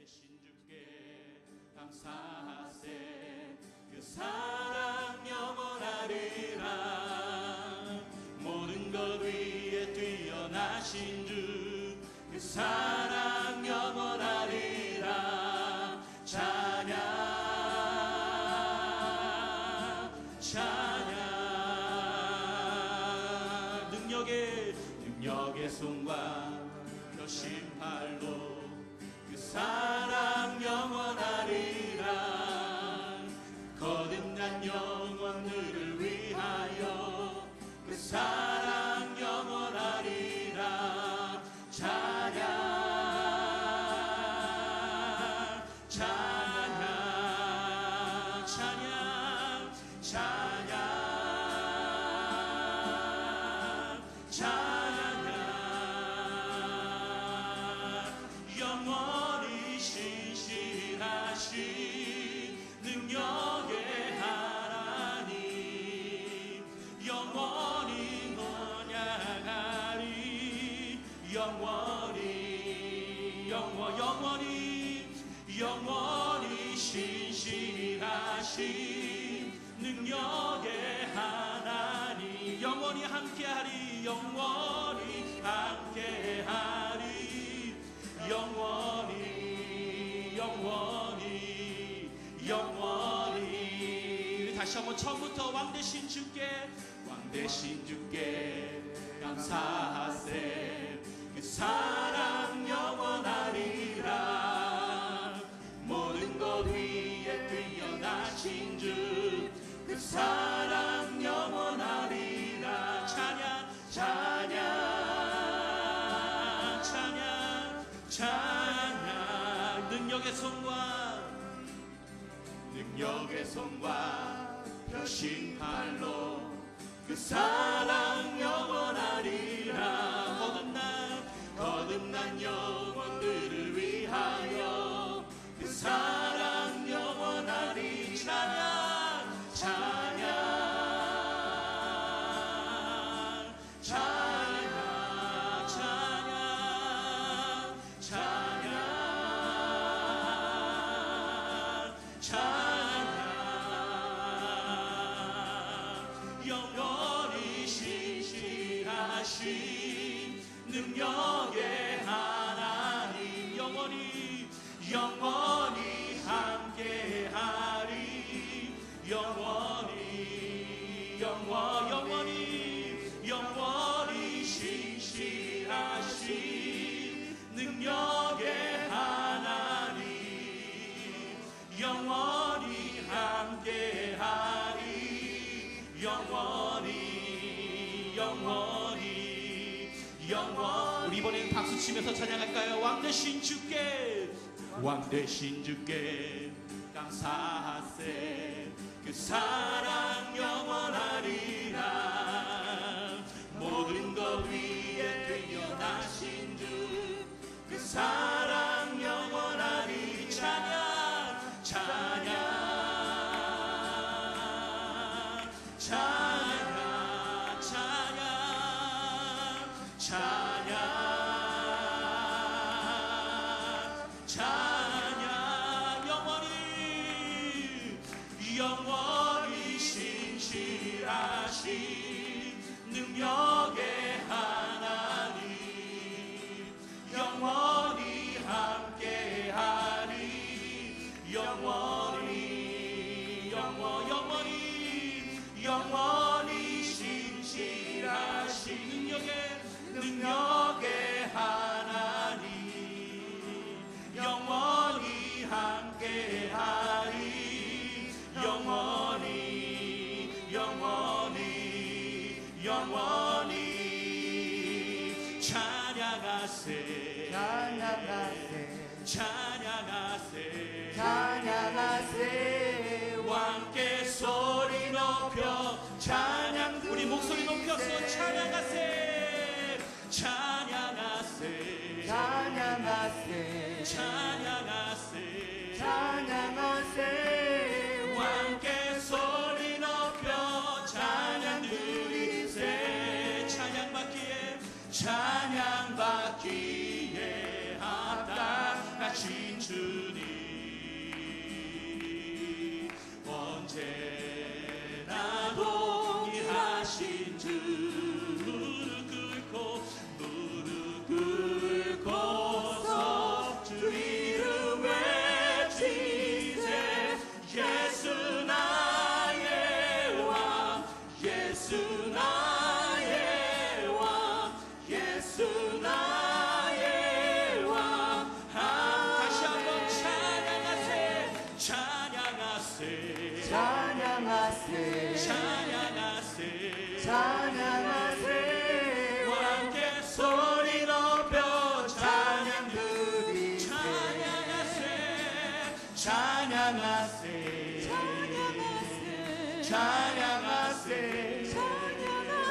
대신 주께 감사하세. 그 사랑 영원하리라. 모든 것 위에 뛰어나신 주 그 사랑 영원하리라. 찬양 찬양. 능력의 손과 펴신 팔로 그 사랑 영원하리라. 거듭난 영혼들을 위하여 그 사랑 영원하리라. 찬양 찬양 찬양 찬양 찬양. 영원히 신실하신 능력의 하나님, 영원히 언약하리. 영원히 신실하신 능력의 하나님, 영원히 함께하리. 영원히 함께하리. 영원히. 다시 한번 처음부터 왕 되신 주께 감사하세. 그 사랑 영원하리라. 모든 것 위에 뛰어나신 주 그 사랑 영원하리라. 찬양 찬양 찬양 찬양. 능력의 손과 펴신 팔로 그 사랑 영원하리라. 거듭난 영혼들을 위하여 그 사랑 영원하리. 찬양 찬양 찬양 찬양 찬양 찬양. 영원히 신실하신 능력의 하나님, 영원히 함께하리. 영원히 신실하신 능력의 하나님, 영원히 함께하리. 영원히. 우리 이번엔 박수 치면서 찬양할까요? 왕 되신 주께 감사하세. 그 사랑 영원하리라. 모든 것 위에 뛰어나신 주 그 사랑 영원하리. 찬양 찬양 찬양 찬양 찬양 찬양. 영원히 신실하신 능력의 하나님, 영원히 함께하리. 영원히 신실하신 능력의 하나님, 영원히 함께하리. 영원히 찬양하세. 왕께 소리 높여 찬양. 우리 목소리 높여서 찬양하세. 왕께 소리 높여 찬양 드리세. 찬양받기에 합당하신 주님 언제나 동일하신 주 무릎 꿇고서 주 이름 외치세 예수 나의 왕 예수 나의 왕 예수 나의 왕 다시 한번 찬양하세 찬양하세 찬양하세 찬양하세 찬양하세 함께 소리 높여 찬양 드리세 찬양하세 찬양하세 찬양하세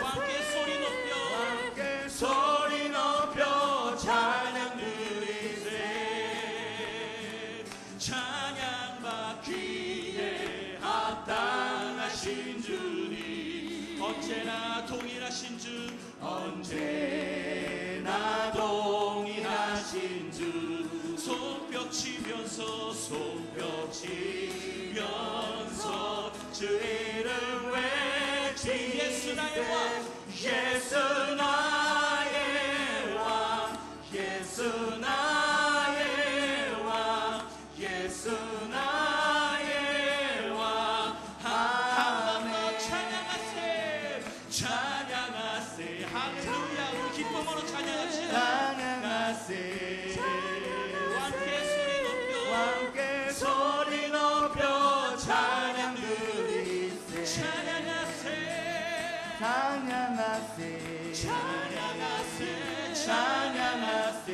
함께 소리 높여 함께 소리 높여 찬양 드리세 찬양 받기에 합당하신 주님 언제나 동일하신 주 언제나 동일하신 주 손뼉 치면서 주 이름 외치 예수 나의 왕 예수 나의 왕 예수 나의 왕 예수 나의 왕 한 번 더 찬양하세 찬양하세 할렐루야 우리 기쁨으로 찬양합시다 찬양하세 함께 소리 높여 찬양 드리세 찬양하세 찬양하세 찬양하세 찬양하세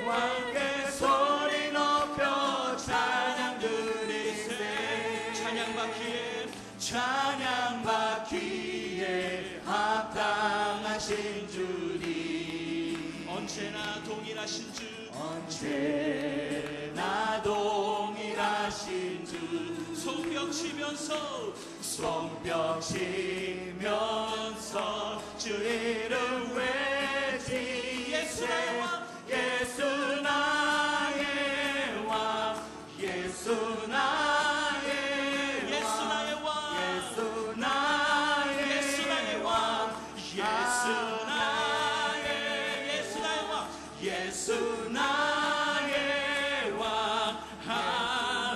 함께 소리 높여 찬양 드리세 찬양 받기에 합당하신 주님 언제나 동일하신 주 언제나 동일하신 주 손뼉 치면서 주 이름 외치 예수 나의 왕 예수 나의 왕 예수 나의 왕 예수 나의 왕 예수 나의 왕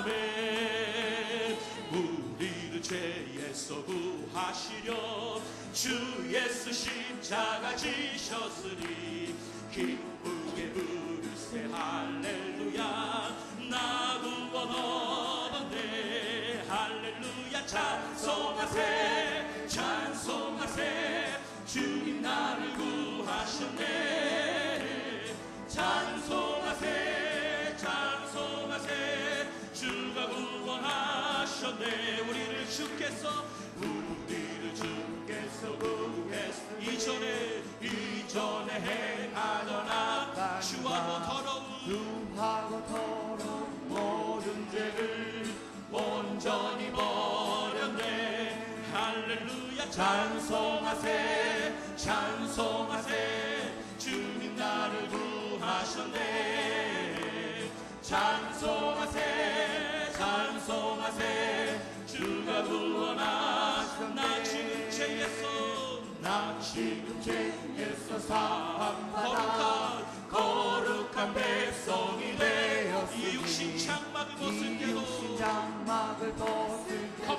아멘 우리를 죄에서 구하시려 주 예수 십자가 지셨으니 기쁘게 부르세 할렐루야 나 구원 얻었네 할렐루야 찬송하세 찬송하세 주님 나를 구하셨네 찬송하세 찬송하세 주가 구원하셨네 우리를 주께서 구했어 이전에 행하던 악 주하고 더러운 모든 죄를 온전히 버렸네 할렐루야 찬송하세 찬송하세 주님 나를 구하셨네 찬송하세 찬송하세 주가 구원하셨네 나 지금 죄에서 사함받아 거룩한 백성이 되었으니 이 육신 장막을 벗을 때도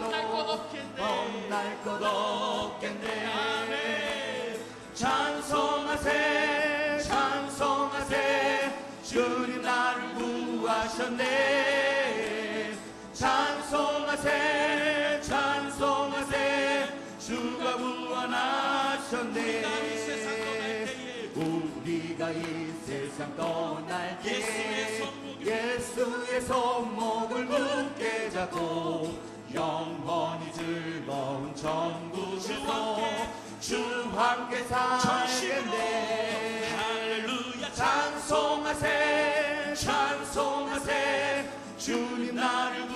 겁날 것 없겠네 아멘 찬송하세 찬송하세 주님 나를 구하셨네 찬송하세 찬송하세 주가 구원하셨네 우리가 이 세상 떠날 때 예수의 손목을 굳게 잡고 영원히 즐거운 천국에서 주와 함께 살겠네 할렐루야 찬송하세 찬송하세 주님 나를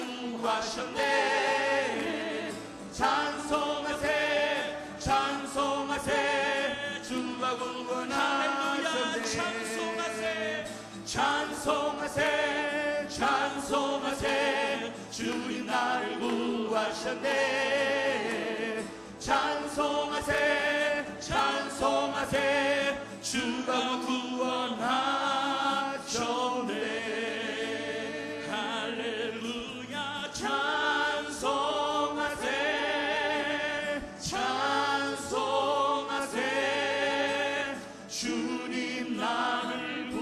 구하셨네 찬송하세 찬송하세 주가 구원하셨네 찬송하세 찬송하세 주님 나를 구하셨네 찬송하세 찬송하세 주가 구원하셨네 할렐루야 찬송하세 찬송하세 주님 나를 구하셨네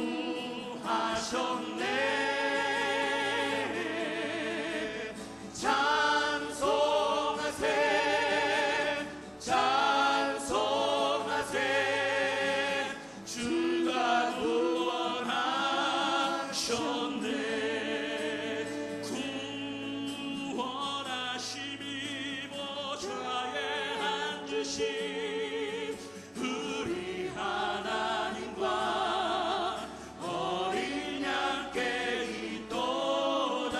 찬송하세 찬송하세 주가 구원하셨네 구원하심이 보좌에 앉으신 우리 하나님과 어린 양께 있도다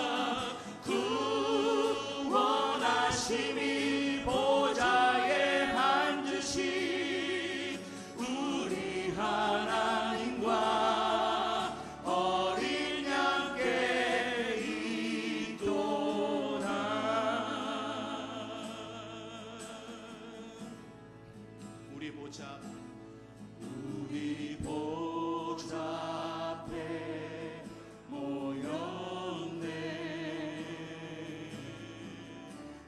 구원하심이 보좌에 앉으신 우리 하나님과 어린 양께 있도다 우리 보자 우리 보좌 앞에 모였네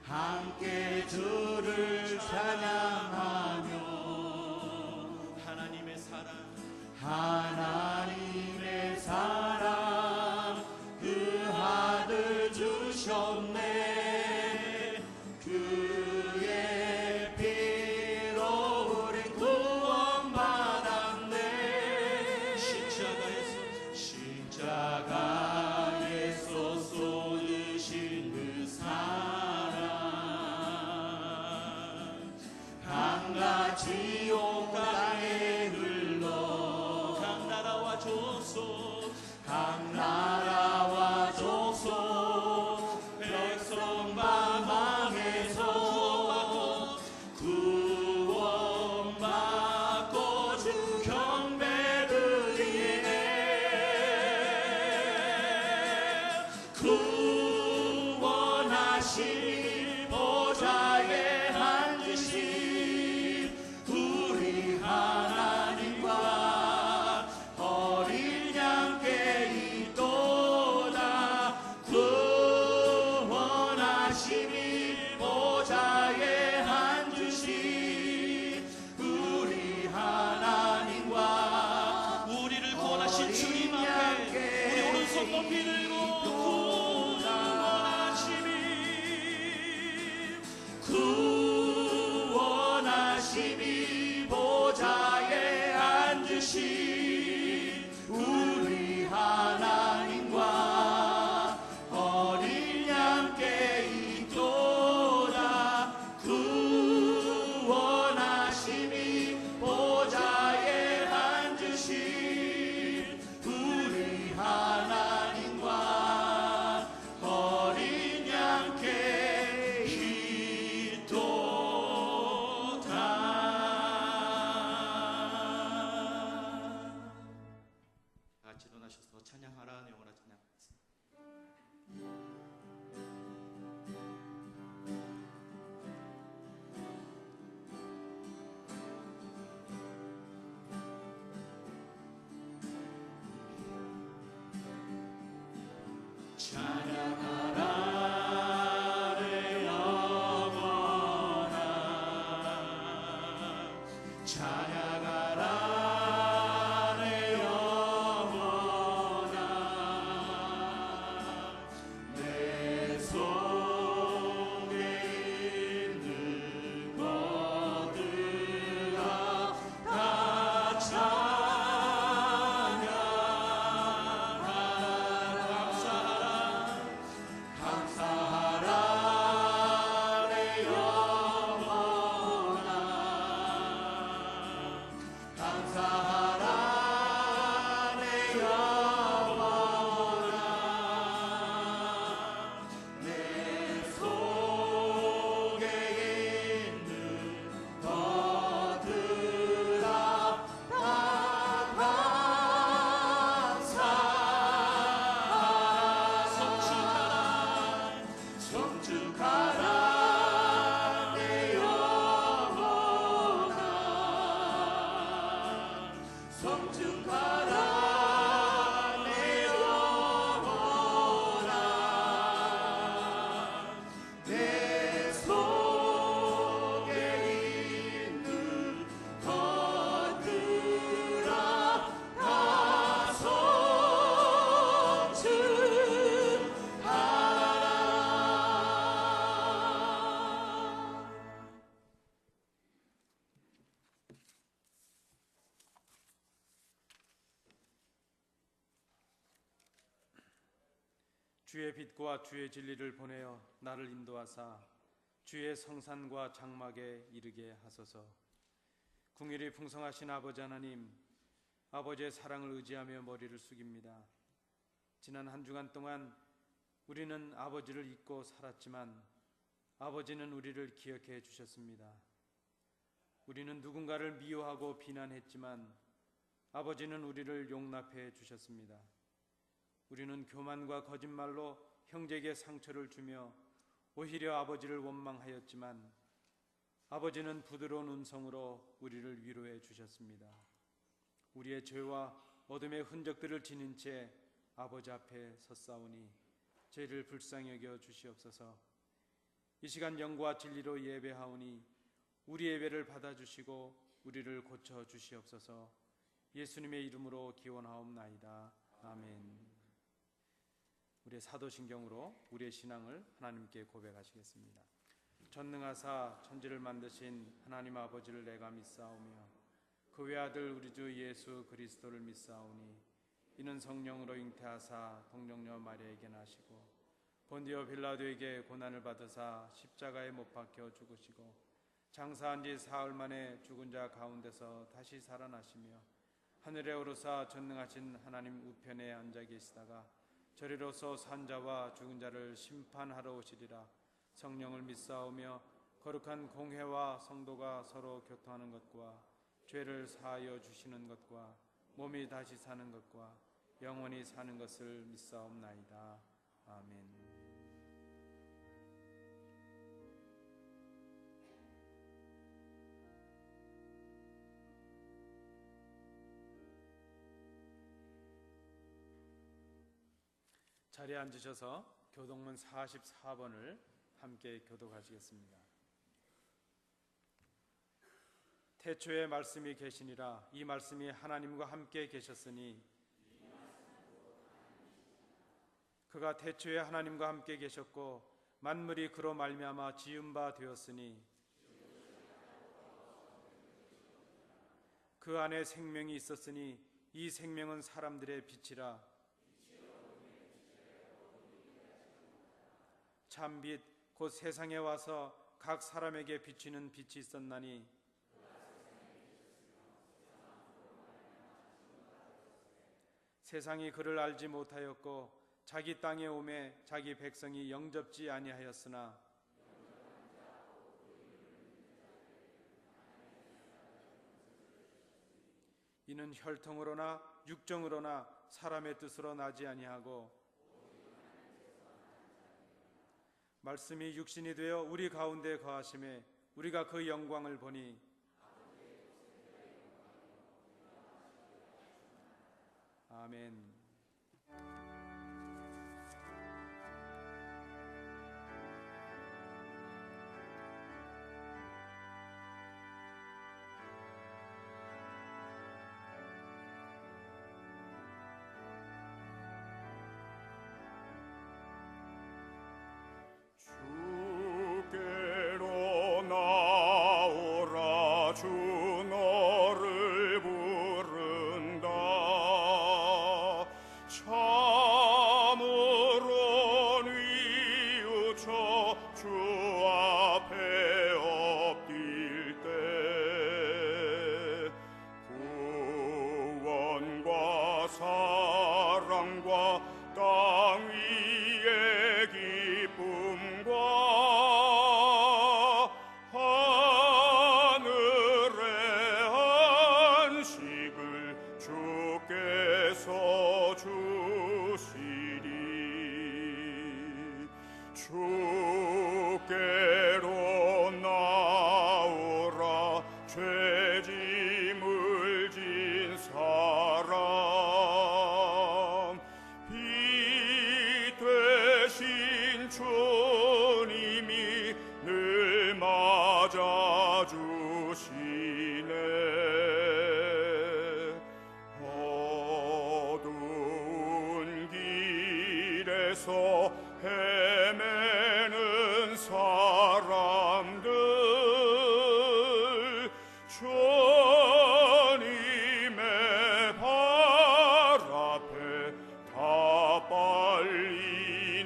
함께 주를 찬양하며 하나님의 사랑 하나님의 사랑 그 아들 주셨네 그의 피로 우리 구원받았네 십자가에서 쏟으신 그 사랑 강같이 온 땅에 흘러 각 나라와 족속 각 나라와 족속 백성과 망해서 구원받고 주 경배 드리네 구원하신 보좌에 앉으신 우리 하나님과 어린 양께 있도다 구원하심이 보좌에 앉으신 우리 하나님과 우리를 구원하신 주님 앞에 우리 오른손 높이 들고 구원하심이 보좌에 앉으신 우리 하나님과 어린 양께 있도다 구원하심이 보좌에 앉으신 우리 하나님과 어린 양께 있도다 같이 일어나셔서 찬양하라 영원한 찬양하겠습니다. 찬양하라 내 영혼아 찬양하라 내 영혼아 내 속에 있는 것들아 다 찬양하라 감사하라 내 영혼아 감사하라 내 영혼아 내 속에 있는 것들아 다 감사하라 주의 빛과 주의 진리를 보내어 나를 인도하사 주의 성산과 장막에 이르게 하소서. 궁일이 풍성하신 아버지 하나님, 아버지의 사랑을 의지하며 머리를 숙입니다. 지난 한 주간 동안 우리는 아버지를 잊고 살았지만 아버지는 우리를 기억해 주셨습니다. 우리는 누군가를 미워하고 비난했지만 아버지는 우리를 용납해 주셨습니다. 우리는 교만과 거짓말로 형제에게 상처를 주며 오히려 아버지를 원망하였지만 아버지는 부드러운 음성으로 우리를 위로해 주셨습니다. 우리의 죄와 어둠의 흔적들을 지닌 채 아버지 앞에 섰사오니 죄를 불쌍히 여겨 주시옵소서. 이 시간 영과 진리로 예배하오니 우리 예배를 받아주시고 우리를 고쳐 주시옵소서. 예수님의 이름으로 기원하옵나이다. 아멘. 우리의 사도신경으로 우리의 신앙을 하나님께 고백하시겠습니다. 전능하사 천지를 만드신 하나님 아버지를 내가 믿사오며 그 외아들 우리 주 예수 그리스도를 믿사오니 이는 성령으로 잉태하사 동정녀 마리아에게 나시고 본디오 빌라도에게 고난을 받으사 십자가에 못 박혀 죽으시고 장사한 지 사흘 만에 죽은 자 가운데서 다시 살아나시며 하늘에 오르사 전능하신 하나님 우편에 앉아 계시다가 저리로서 산 자와 죽은 자를 심판하러 오시리라. 성령을 믿사오며 거룩한 공회와 성도가 서로 교통하는 것과 죄를 사하여 주시는 것과 몸이 다시 사는 것과 영원히 사는 것을 믿사옵나이다. 아멘. 자리에 앉으셔서 교독문 44번을 함께 교독하시겠습니다. 태초에 말씀이 계시니라. 이 말씀이 하나님과 함께 계셨으니 그가 태초에 하나님과 함께 계셨고 만물이 그로 말미암아 지은 바 되었으니 그 안에 생명이 있었으니 이 생명은 사람들의 빛이라. 참빛 곧 세상에 와서 각 사람에게 비추는 빛이 있었나니 세상이 그를 알지 못하였고 자기 땅에 오매 자기 백성이 영접지 아니하였으나 이는 혈통으로나 육정으로나 사람의 뜻으로 나지 아니하고 말씀이 육신이 되어 우리 가운데 거하심에 우리가 그 영광을 보니 아멘. 주께로 나오라. 주 너를 부른다. 참으로 뉘우쳐 주 앞에 엎딜 때 구원과 사랑과 땅 위의 기쁨과 하늘의 안식을 주께서 주시리. 주께로 나오라. 죄짐을 진 사람 빛 되신 주님이 늘 맞아주시네. 어두운 길에서 헤매는 사람들 주님의 발 앞에 다 빨리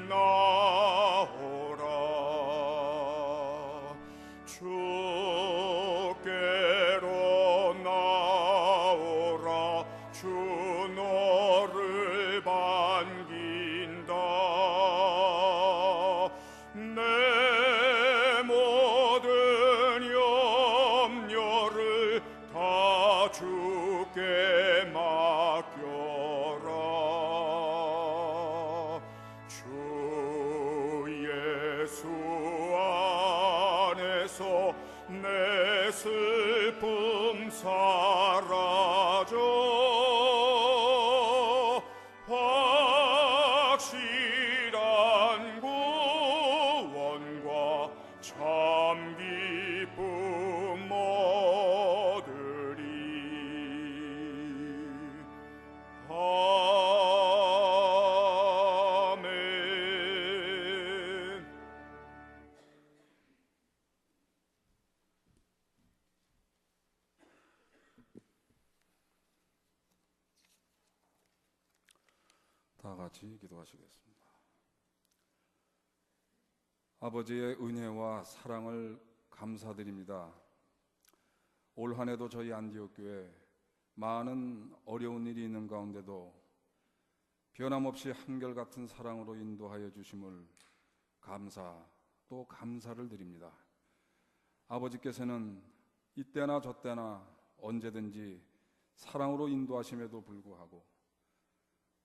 다 같이 기도하시겠습니다. 아버지의 은혜와 사랑을 감사드립니다. 올 한 해도 저희 안디옥 교회 많은 어려운 일이 있는 가운데도 변함없이 한결같은 사랑으로 인도하여 주심을 또 감사를 드립니다. 아버지께서는 이때나 저때나 언제든지 사랑으로 인도하심에도 불구하고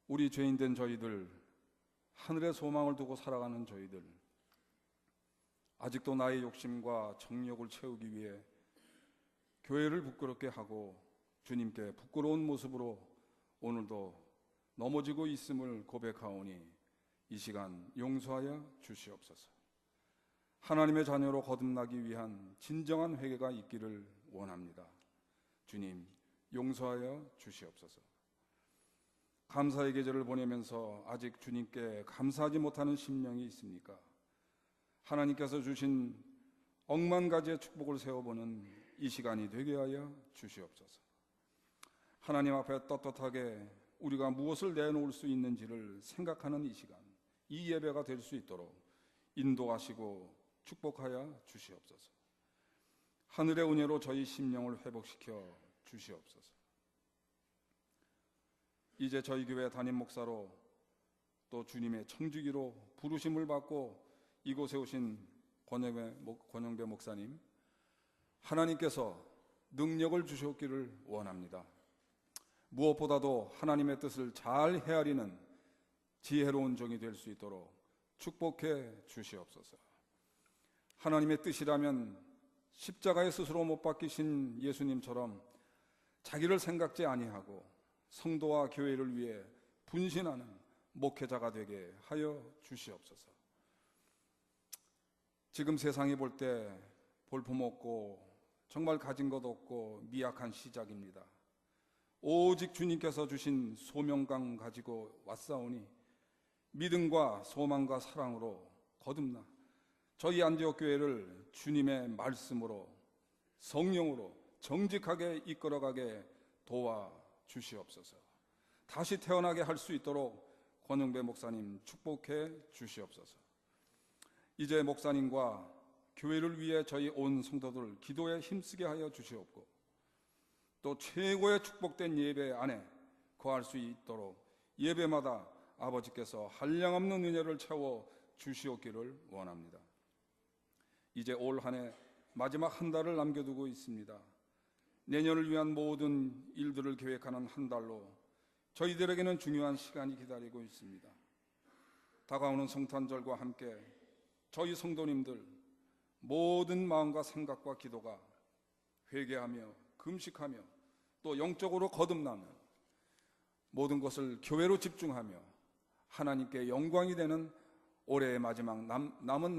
우리 죄인된 저희들, 하늘의 소망을 두고 살아가는 저희들, 아직도 나의 욕심과 정욕을 채우기 위해 교회를 부끄럽게 하고 주님께 부끄러운 모습으로 오늘도 넘어지고 있음을 고백하오니 이 시간 용서하여 주시옵소서. 하나님의 자녀로 거듭나기 위한 진정한 회개가 있기를 원합니다. 주님, 용서하여 주시옵소서. 감사의 계절을 보내면서 아직 주님께 감사하지 못하는 심령이 있습니까? 하나님께서 주신 억만 가지의 축복을 세워보는 이 시간이 되게 하여 주시옵소서. 하나님 앞에 떳떳하게 우리가 무엇을 내놓을 수 있는지를 생각하는 이 시간, 이 예배가 될 수 있도록 인도하시고 축복하여 주시옵소서. 하늘의 은혜로 저희 심령을 회복시켜 주시옵소서. 이제 저희 교회 담임 목사로 또 주님의 청지기로 부르심을 받고 이곳에 오신 권영배 목사님, 하나님께서 능력을 주셨기를 원합니다. 무엇보다도 하나님의 뜻을 잘 헤아리는 지혜로운 종이 될 수 있도록 축복해 주시옵소서. 하나님의 뜻이라면 십자가에 스스로 못 박히신 예수님처럼 자기를 생각지 아니하고 성도와 교회를 위해 분신하는 목회자가 되게 하여 주시옵소서. 지금 세상이 볼 때 볼품없고 정말 가진 것 없고 미약한 시작입니다. 오직 주님께서 주신 소명감 가지고 왔사오니 믿음과 소망과 사랑으로 거듭나 저희 안디옥 교회를 주님의 말씀으로 성령으로 정직하게 이끌어가게 도와 주시옵소서. 다시 태어나게 할 수 있도록 권영배 목사님 축복해 주시옵소서. 이제 목사님과 교회를 위해 저희 온 성도들 기도에 힘쓰게 하여 주시옵고 또 최고의 축복된 예배 안에 거할 수 있도록 예배마다 아버지께서 한량없는 은혜를 채워 주시옵기를 원합니다. 이제 올 한 해 마지막 한 달을 남겨두고 있습니다. 내년을 위한 모든 일들을 계획하는 한 달로 저희들에게는 중요한 시간이 기다리고 있습니다. 다가오는 성탄절과 함께 저희 성도님들 모든 마음과 생각과 기도가 회개하며 금식하며 또 영적으로 거듭나며 모든 것을 교회로 집중하며 하나님께 영광이 되는 올해의 마지막 남은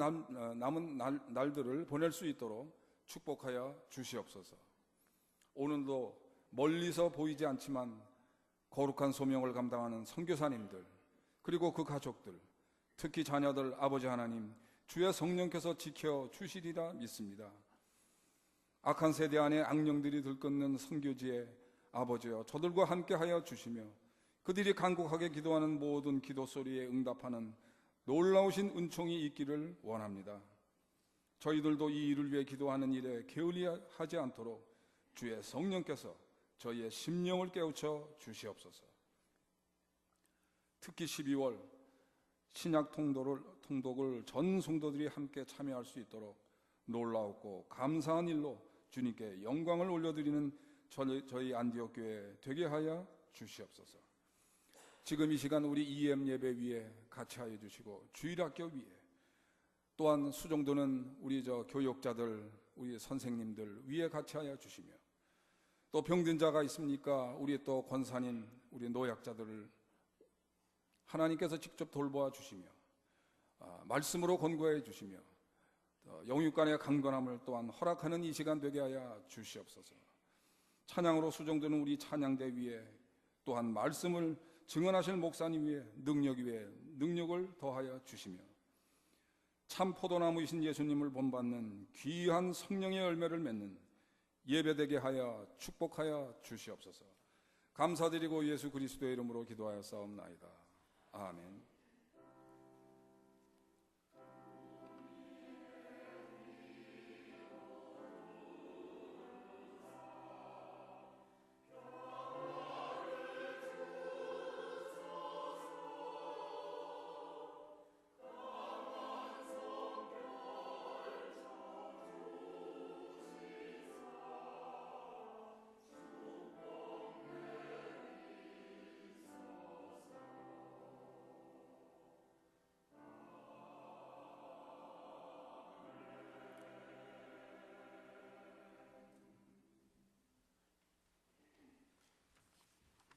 날들을 보낼 수 있도록 축복하여 주시옵소서. 오늘도 멀리서 보이지 않지만 거룩한 소명을 감당하는 선교사님들 그리고 그 가족들, 특히 자녀들 아버지 하나님 주의 성령께서 지켜주시리라 믿습니다. 악한 세대 안에 악령들이 들끓는 선교지에 아버지여 저들과 함께하여 주시며 그들이 간곡하게 기도하는 모든 기도 소리에 응답하는 놀라우신 은총이 있기를 원합니다. 저희들도 이 일을 위해 기도하는 일에 게을리하지 않도록 주의 성령께서 저희의 심령을 깨우쳐 주시옵소서. 특히 12월 신약 통독을 전 성도들이 함께 참여할 수 있도록 놀라웠고 감사한 일로 주님께 영광을 올려드리는 저희 안디옥 교회 되게 하여 주시옵소서. 지금 이 시간 우리 EM 예배 위에 같이 하여 주시고 주일학교 위에 또한 수종도는 우리 교육자들 우리 선생님들 위에 같이 하여 주시며 또 병든 자가 있습니까? 우리 또 권사님 우리 노약자들을 하나님께서 직접 돌보아 주시며 말씀으로 권고해 주시며 영육간의 강건함을 또한 허락하는 이 시간 되게 하여 주시옵소서. 찬양으로 수종되는 우리 찬양대 위에 또한 말씀을 증언하실 목사님 위에 능력을 더하여 주시며 참 포도나무이신 예수님을 본받는 귀한 성령의 열매를 맺는 예배되게 하여 축복하여 주시옵소서. 감사드리고 예수 그리스도의 이름으로 기도하여 싸움나이다. 아멘.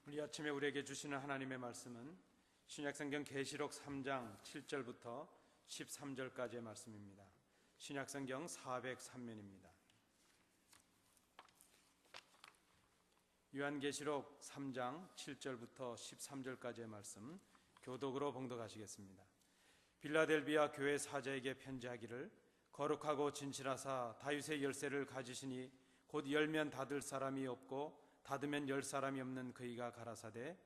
우리 아침에 우리에게 주시는 하나님의 말씀은 신약성경 계시록 3장 7절부터 13절까지의 말씀입니다. 신약성경 403면입니다. 요한계시록 3장 7절부터 13절까지의 말씀 교독으로 봉독하시겠습니다. 빌라델비아 교회 사자에게 편지하기를 거룩하고 진실하사 다윗의 열쇠를 가지시니 곧 열면 닫을 사람이 없고 닫으면 열 사람이 없는 그이가 가라사대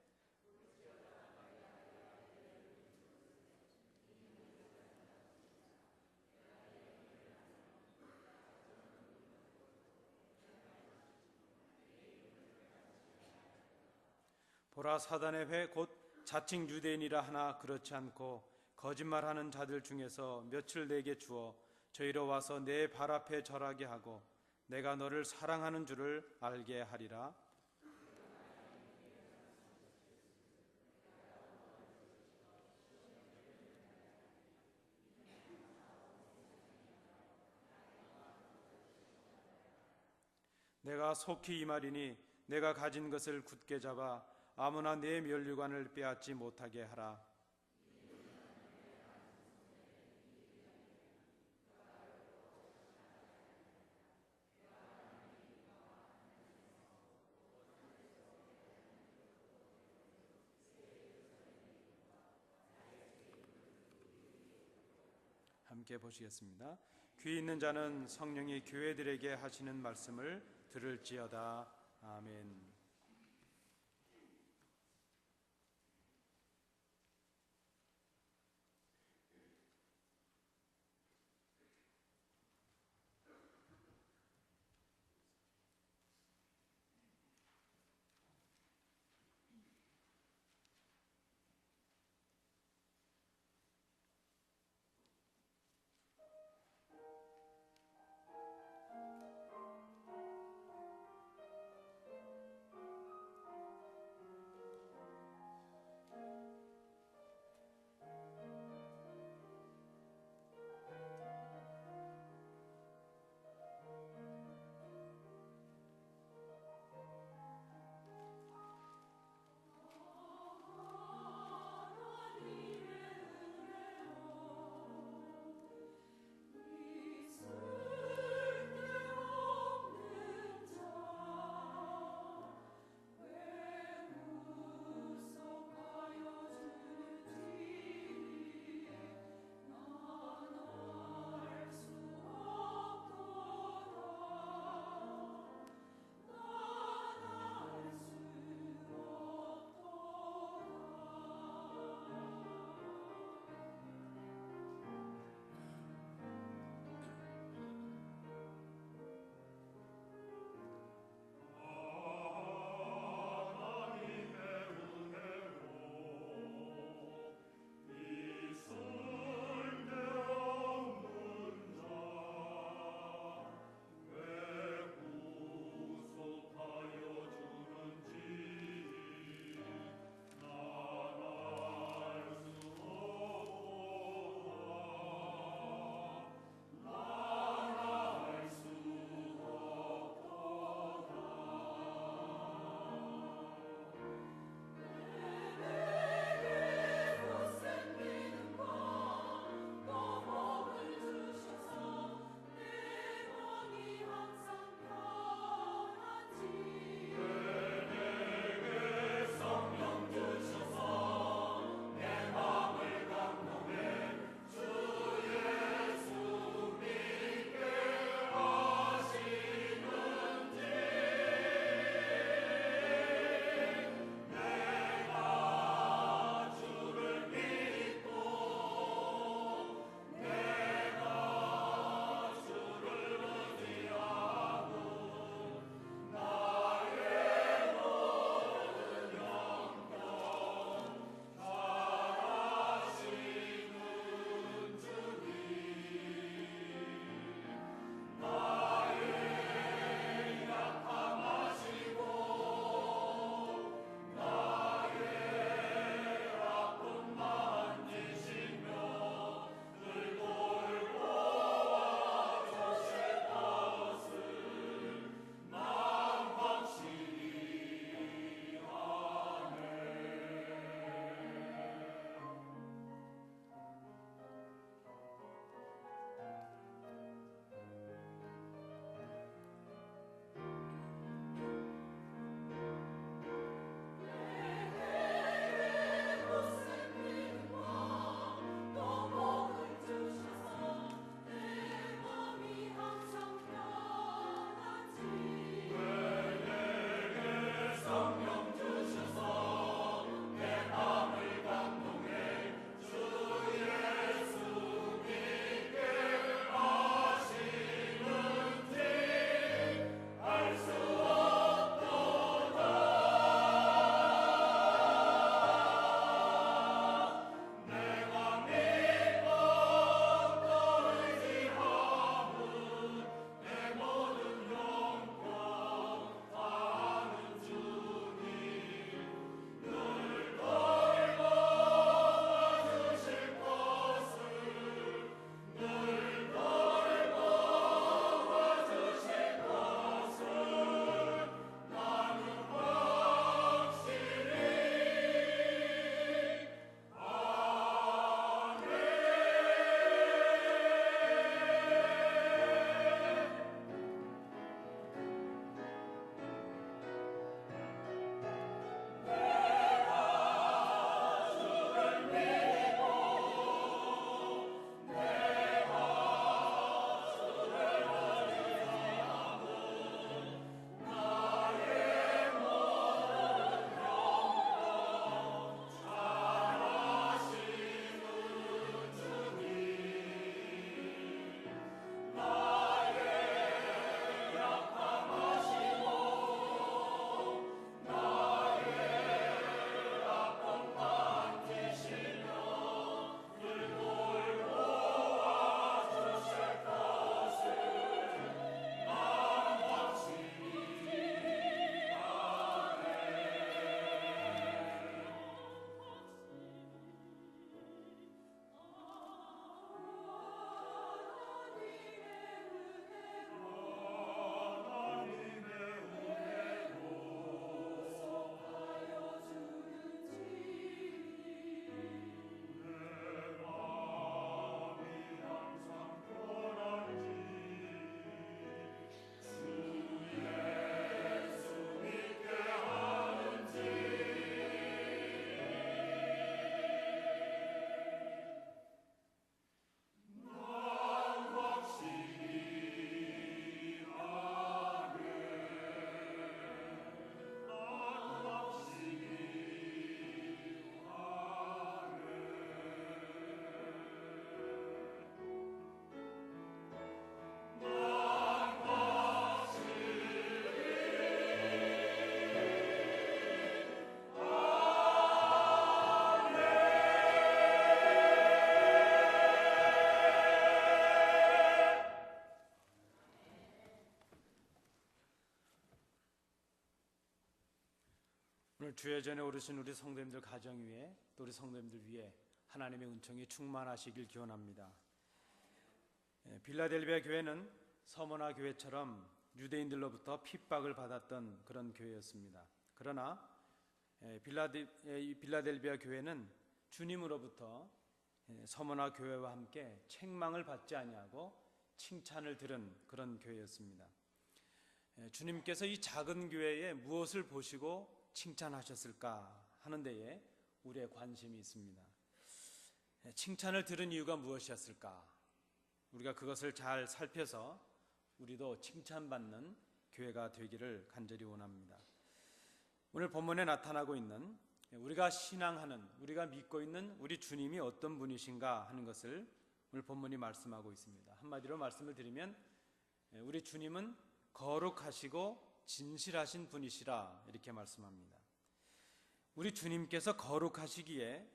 보라 사단의 회 곧 자칭 유대인이라 하나 그렇지 않고 거짓말하는 자들 중에서 며칠 내게 주어 저희로 와서 내 발 앞에 절하게 하고 내가 너를 사랑하는 줄을 알게 하리라. 내가 속히 이 말이니 내가 가진 것을 굳게 잡아 아무나 내 면류관을 빼앗지 못하게 하라. 함께 보시겠습니다. 귀 있는 자는 성령이 교회들에게 하시는 말씀을 들을지어다. 아멘. 주의 전에 오르신 우리 성도님들 가정 위에 또 우리 성도님들 위에 하나님의 은총이 충만하시길 기원합니다. 빌라델비아 교회는 서머나 교회처럼 유대인들로부터 핍박을 받았던 그런 교회였습니다. 그러나 빌라델비아 교회는 주님으로부터 서머나 교회와 함께 책망을 받지 아니하고 칭찬을 들은 그런 교회였습니다. 주님께서 이 작은 교회에 무엇을 보시고 칭찬하셨을까 하는 데에 우리의 관심이 있습니다. 칭찬을 들은 이유가 무엇이었을까? 우리가 그것을 잘 살펴서 우리도 칭찬받는 교회가 되기를 간절히 원합니다. 오늘 본문에 나타나고 있는 우리가 신앙하는, 우리가 믿고 있는 우리 주님이 어떤 분이신가 하는 것을 오늘 본문이 말씀하고 있습니다. 한마디로 말씀을 드리면 우리 주님은 거룩하시고 진실하신 분이시라 이렇게 말씀합니다. 우리 주님께서 거룩하시기에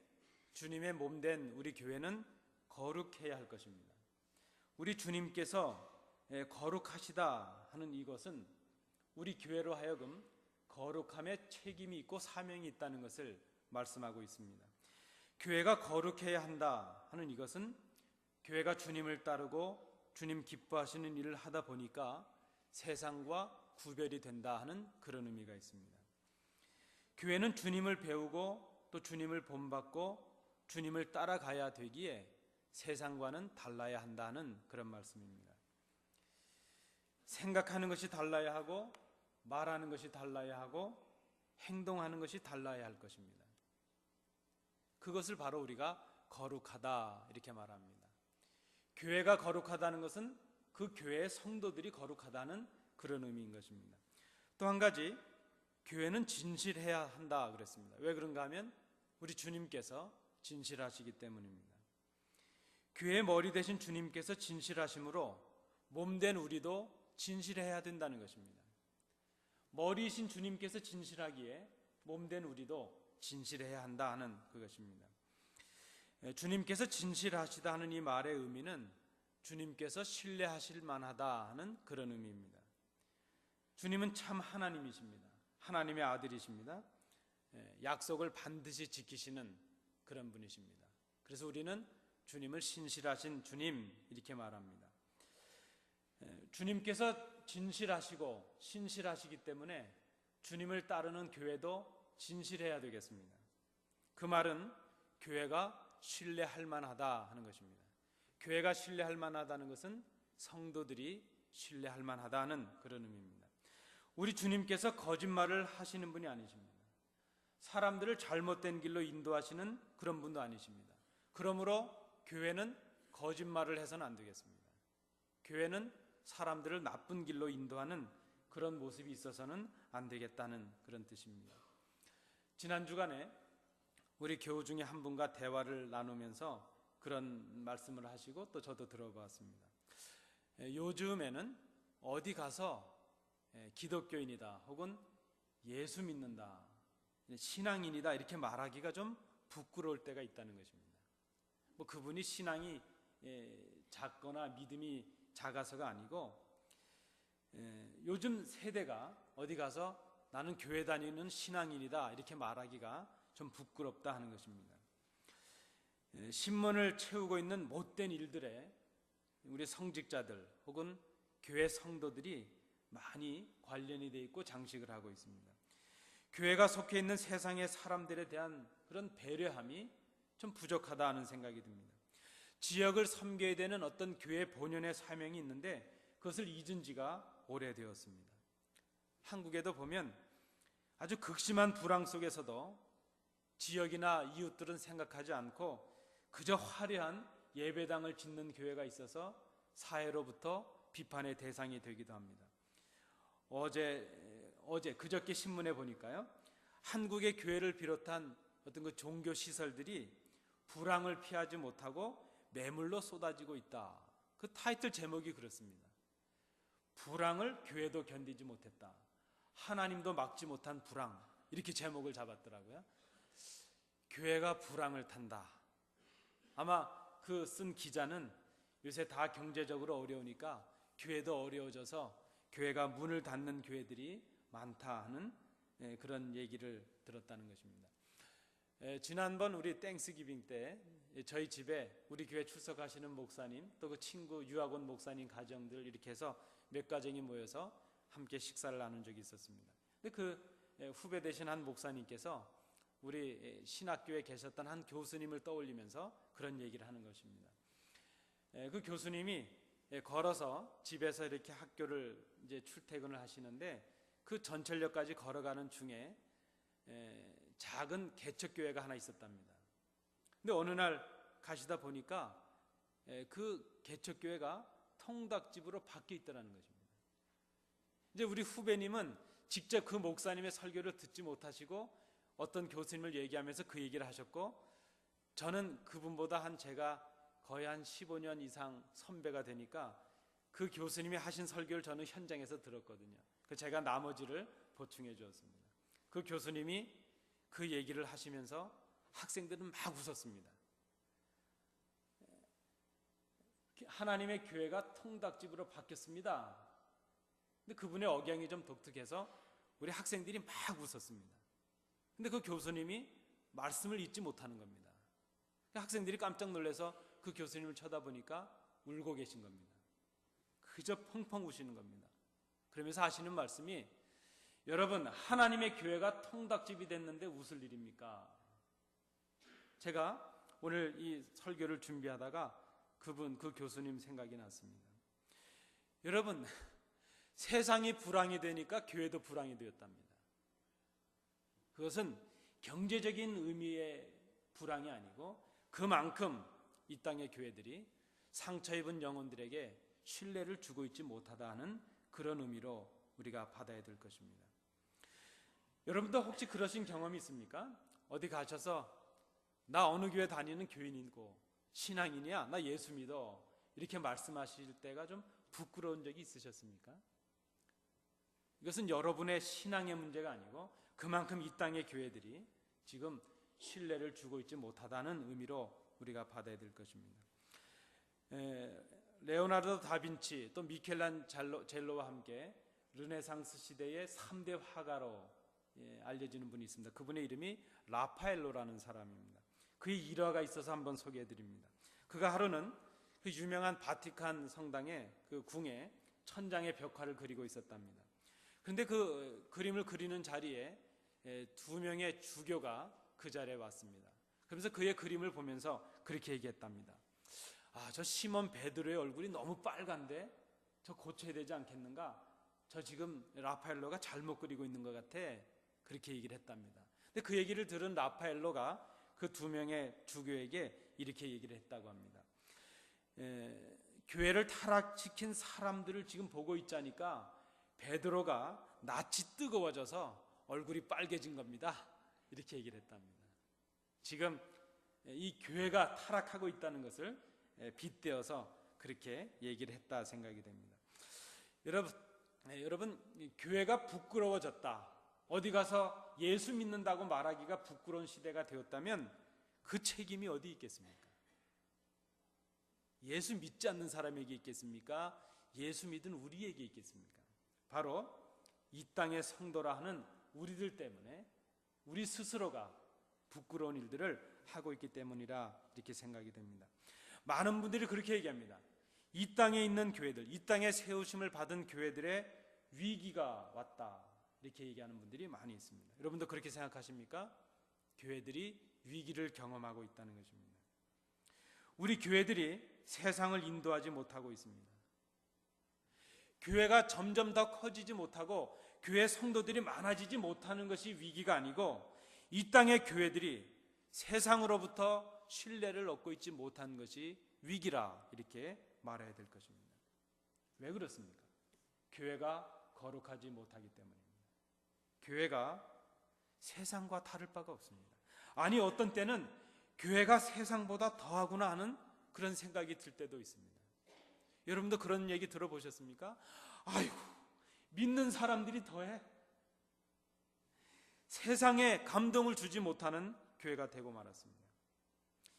주님의 몸된 우리 교회는 거룩해야 할 것입니다. 우리 주님께서 거룩하시다 하는 이것은 우리 교회로 하여금 거룩함에 책임이 있고 사명이 있다는 것을 말씀하고 있습니다. 교회가 거룩해야 한다 하는 이것은 교회가 주님을 따르고 주님 기뻐하시는 일을 하다 보니까 세상과 구별이 된다 하는 그런 의미가 있습니다. 교회는 주님을 배우고 또 주님을 본받고 주님을 따라가야 되기에 세상과는 달라야 한다는 그런 말씀입니다. 생각하는 것이 달라야 하고 말하는 것이 달라야 하고 행동하는 것이 달라야 할 것입니다. 그것을 바로 우리가 거룩하다 이렇게 말합니다. 교회가 거룩하다는 것은 그 교회의 성도들이 거룩하다는 그런 의미인 것입니다. 또 한 가지, 교회는 진실해야 한다 그랬습니다. 왜 그런가 하면 우리 주님께서 진실하시기 때문입니다. 교회의 머리 되신 주님께서 진실하심으로 몸된 우리도 진실해야 된다는 것입니다. 머리이신 주님께서 진실하기에 몸된 우리도 진실해야 한다 하는 그것입니다. 주님께서 진실하시다 하는 이 말의 의미는 주님께서 신뢰하실 만하다 하는 그런 의미입니다. 주님은 참 하나님이십니다. 하나님의 아들이십니다. 약속을 반드시 지키시는 그런 분이십니다. 그래서 우리는 주님을 신실하신 주님 이렇게 말합니다. 주님께서 진실하시고 신실하시기 때문에 주님을 따르는 교회도 진실해야 되겠습니다. 그 말은 교회가 신뢰할 만하다 하는 것입니다. 교회가 신뢰할 만하다는 것은 성도들이 신뢰할 만하다는 그런 의미입니다. 우리 주님께서 거짓말을 하시는 분이 아니십니다. 사람들을 잘못된 길로 인도하시는 그런 분도 아니십니다. 그러므로 교회는 거짓말을 해서는 안 되겠습니다. 교회는 사람들을 나쁜 길로 인도하는 그런 모습이 있어서는 안 되겠다는 그런 뜻입니다. 지난 주간에 우리 교우 중에 한 분과 대화를 나누면서 그런 말씀을 하시고 또 저도 들어봤습니다. 요즘에는 어디 가서 기독교인이다 혹은 예수 믿는다, 신앙인이다 이렇게 말하기가 좀 부끄러울 때가 있다는 것입니다. 뭐 그분이 신앙이 작거나 믿음이 작아서가 아니고 요즘 세대가 어디 가서 나는 교회 다니는 신앙인이다 이렇게 말하기가 좀 부끄럽다 하는 것입니다. 신문을 채우고 있는 못된 일들에 우리 성직자들 혹은 교회 성도들이 많이 관련이 돼 있고 장식을 하고 있습니다. 교회가 속해 있는 세상의 사람들에 대한 그런 배려함이 좀 부족하다 하는 생각이 듭니다. 지역을 섬겨야 되는 어떤 교회 본연의 사명이 있는데 그것을 잊은 지가 오래되었습니다. 한국에도 보면 아주 극심한 불황 속에서도 지역이나 이웃들은 생각하지 않고 그저 화려한 예배당을 짓는 교회가 있어서 사회로부터 비판의 대상이 되기도 합니다. 그저께 신문에 보니까요, 한국의 교회를 비롯한 어떤 그 종교 시설들이 불황을 피하지 못하고 매물로 쏟아지고 있다. 그 타이틀 제목이 그렇습니다. 불황을 교회도 견디지 못했다. 하나님도 막지 못한 불황. 이렇게 제목을 잡았더라고요. 교회가 불황을 탄다. 아마 그 쓴 기자는 요새 다 경제적으로 어려우니까 교회도 어려워져서 교회가 문을 닫는 교회들이 많다 하는 그런 얘기를 들었다는 것입니다. 지난번 우리 땡스기빙 때 저희 집에 우리 교회 출석하시는 목사님 또 그 친구 유학원 목사님 가정들 이렇게 해서 몇 가정이 모여서 함께 식사를 나눈 적이 있었습니다. 근데 그 후배 되신 한 목사님께서 우리 신학교에 계셨던 한 교수님을 떠올리면서 그런 얘기를 하는 것입니다. 그 교수님이 걸어서 집에서 이렇게 학교를 이제 출퇴근을 하시는데 그 전철역까지 걸어가는 중에 작은 개척교회가 하나 있었답니다. 근데 어느 날 가시다 보니까 그 개척교회가 통닭집으로 바뀌어 있다는 것입니다. 이제 우리 후배님은 직접 그 목사님의 설교를 듣지 못하시고 어떤 교수님을 얘기하면서 그 얘기를 하셨고, 저는 그분보다 제가 거의 한 15년 이상 선배가 되니까 그 교수님이 하신 설교를 저는 현장에서 들었거든요. 제가 나머지를 보충해 주었습니다. 그 교수님이 그 얘기를 하시면서 학생들은 막 웃었습니다. 하나님의 교회가 통닭집으로 바뀌었습니다. 근데 그분의 억양이 좀 독특해서 우리 학생들이 막 웃었습니다. 근데 그 교수님이 말씀을 잊지 못하는 겁니다. 학생들이 깜짝 놀라서 그 교수님을 쳐다보니까 울고 계신 겁니다. 그저 펑펑 우시는 겁니다. 그러면서 하시는 말씀이, 여러분, 하나님의 교회가 통닭집이 됐는데 웃을 일입니까? 제가 오늘 이 설교를 준비하다가 그 교수님 생각이 났습니다. 여러분, 세상이 불황이 되니까 교회도 불황이 되었답니다. 그것은 경제적인 의미의 불황이 아니고 그만큼 이 땅의 교회들이 상처 입은 영혼들에게 신뢰를 주고 있지 못하다 하는 그런 의미로 우리가 받아야 될 것입니다. 여러분도 혹시 그러신 경험이 있습니까? 어디 가셔서 나 어느 교회 다니는 교인이고 신앙인이야, 나 예수 믿어, 이렇게 말씀하실 때가 좀 부끄러운 적이 있으셨습니까? 이것은 여러분의 신앙의 문제가 아니고 그만큼 이 땅의 교회들이 지금 신뢰를 주고 있지 못하다는 의미로 우리가 받아야 될 것입니다. 레오나르도 다빈치 또 미켈란젤로와 함께 르네상스 시대의 3대 화가로 알려지는 분이 있습니다. 그분의 이름이 라파엘로라는 사람입니다. 그의 일화가 있어서 한번 소개해 드립니다. 그가 하루는 그 유명한 바티칸 성당의 그 궁에 천장의 벽화를 그리고 있었답니다. 그런데 그 그림을 그리는 자리에 두 명의 주교가 그 자리에 왔습니다. 그러면서 그의 그림을 보면서 그렇게 얘기했답니다. 저 시몬 베드로의 얼굴이 너무 빨간데 저 고쳐야 되지 않겠는가? 저 지금 라파엘로가 잘못 그리고 있는 것 같아. 그렇게 얘기를 했답니다. 근데 그 얘기를 들은 라파엘로가 그 두 명의 주교에게 이렇게 얘기를 했다고 합니다. 교회를 타락시킨 사람들을 지금 보고 있자니까 베드로가 낯이 뜨거워져서 얼굴이 빨개진 겁니다. 이렇게 얘기를 했답니다. 지금 이 교회가 타락하고 있다는 것을 빗대어서 그렇게 얘기를 했다 생각이 됩니다. 여러분, 교회가 부끄러워졌다, 어디 가서 예수 믿는다고 말하기가 부끄러운 시대가 되었다면 그 책임이 어디 있겠습니까? 예수 믿지 않는 사람에게 있겠습니까? 예수 믿은 우리에게 있겠습니까? 바로 이 땅의 성도라 하는 우리들 때문에 우리 스스로가 부끄러운 일들을 하고 있기 때문이라 이렇게 생각이 됩니다. 많은 분들이 그렇게 얘기합니다. 이 땅에 있는 교회들, 이 땅에 세우심을 받은 교회들의 위기가 왔다, 이렇게 얘기하는 분들이 많이 있습니다. 여러분도 그렇게 생각하십니까? 교회들이 위기를 경험하고 있다는 것입니다. 우리 교회들이 세상을 인도하지 못하고 있습니다. 교회가 점점 더 커지지 못하고 교회 성도들이 많아지지 못하는 것이 위기가 아니고 이 땅의 교회들이 세상으로부터 신뢰를 얻고 있지 못한 것이 위기라, 이렇게 말해야 될 것입니다. 왜 그렇습니까? 교회가 거룩하지 못하기 때문입니다. 교회가 세상과 다를 바가 없습니다. 아니, 어떤 때는 교회가 세상보다 더하구나 하는 그런 생각이 들 때도 있습니다. 여러분도 그런 얘기 들어보셨습니까? 아이고, 믿는 사람들이 더해. 세상에 감동을 주지 못하는 교회가 되고 말았습니다.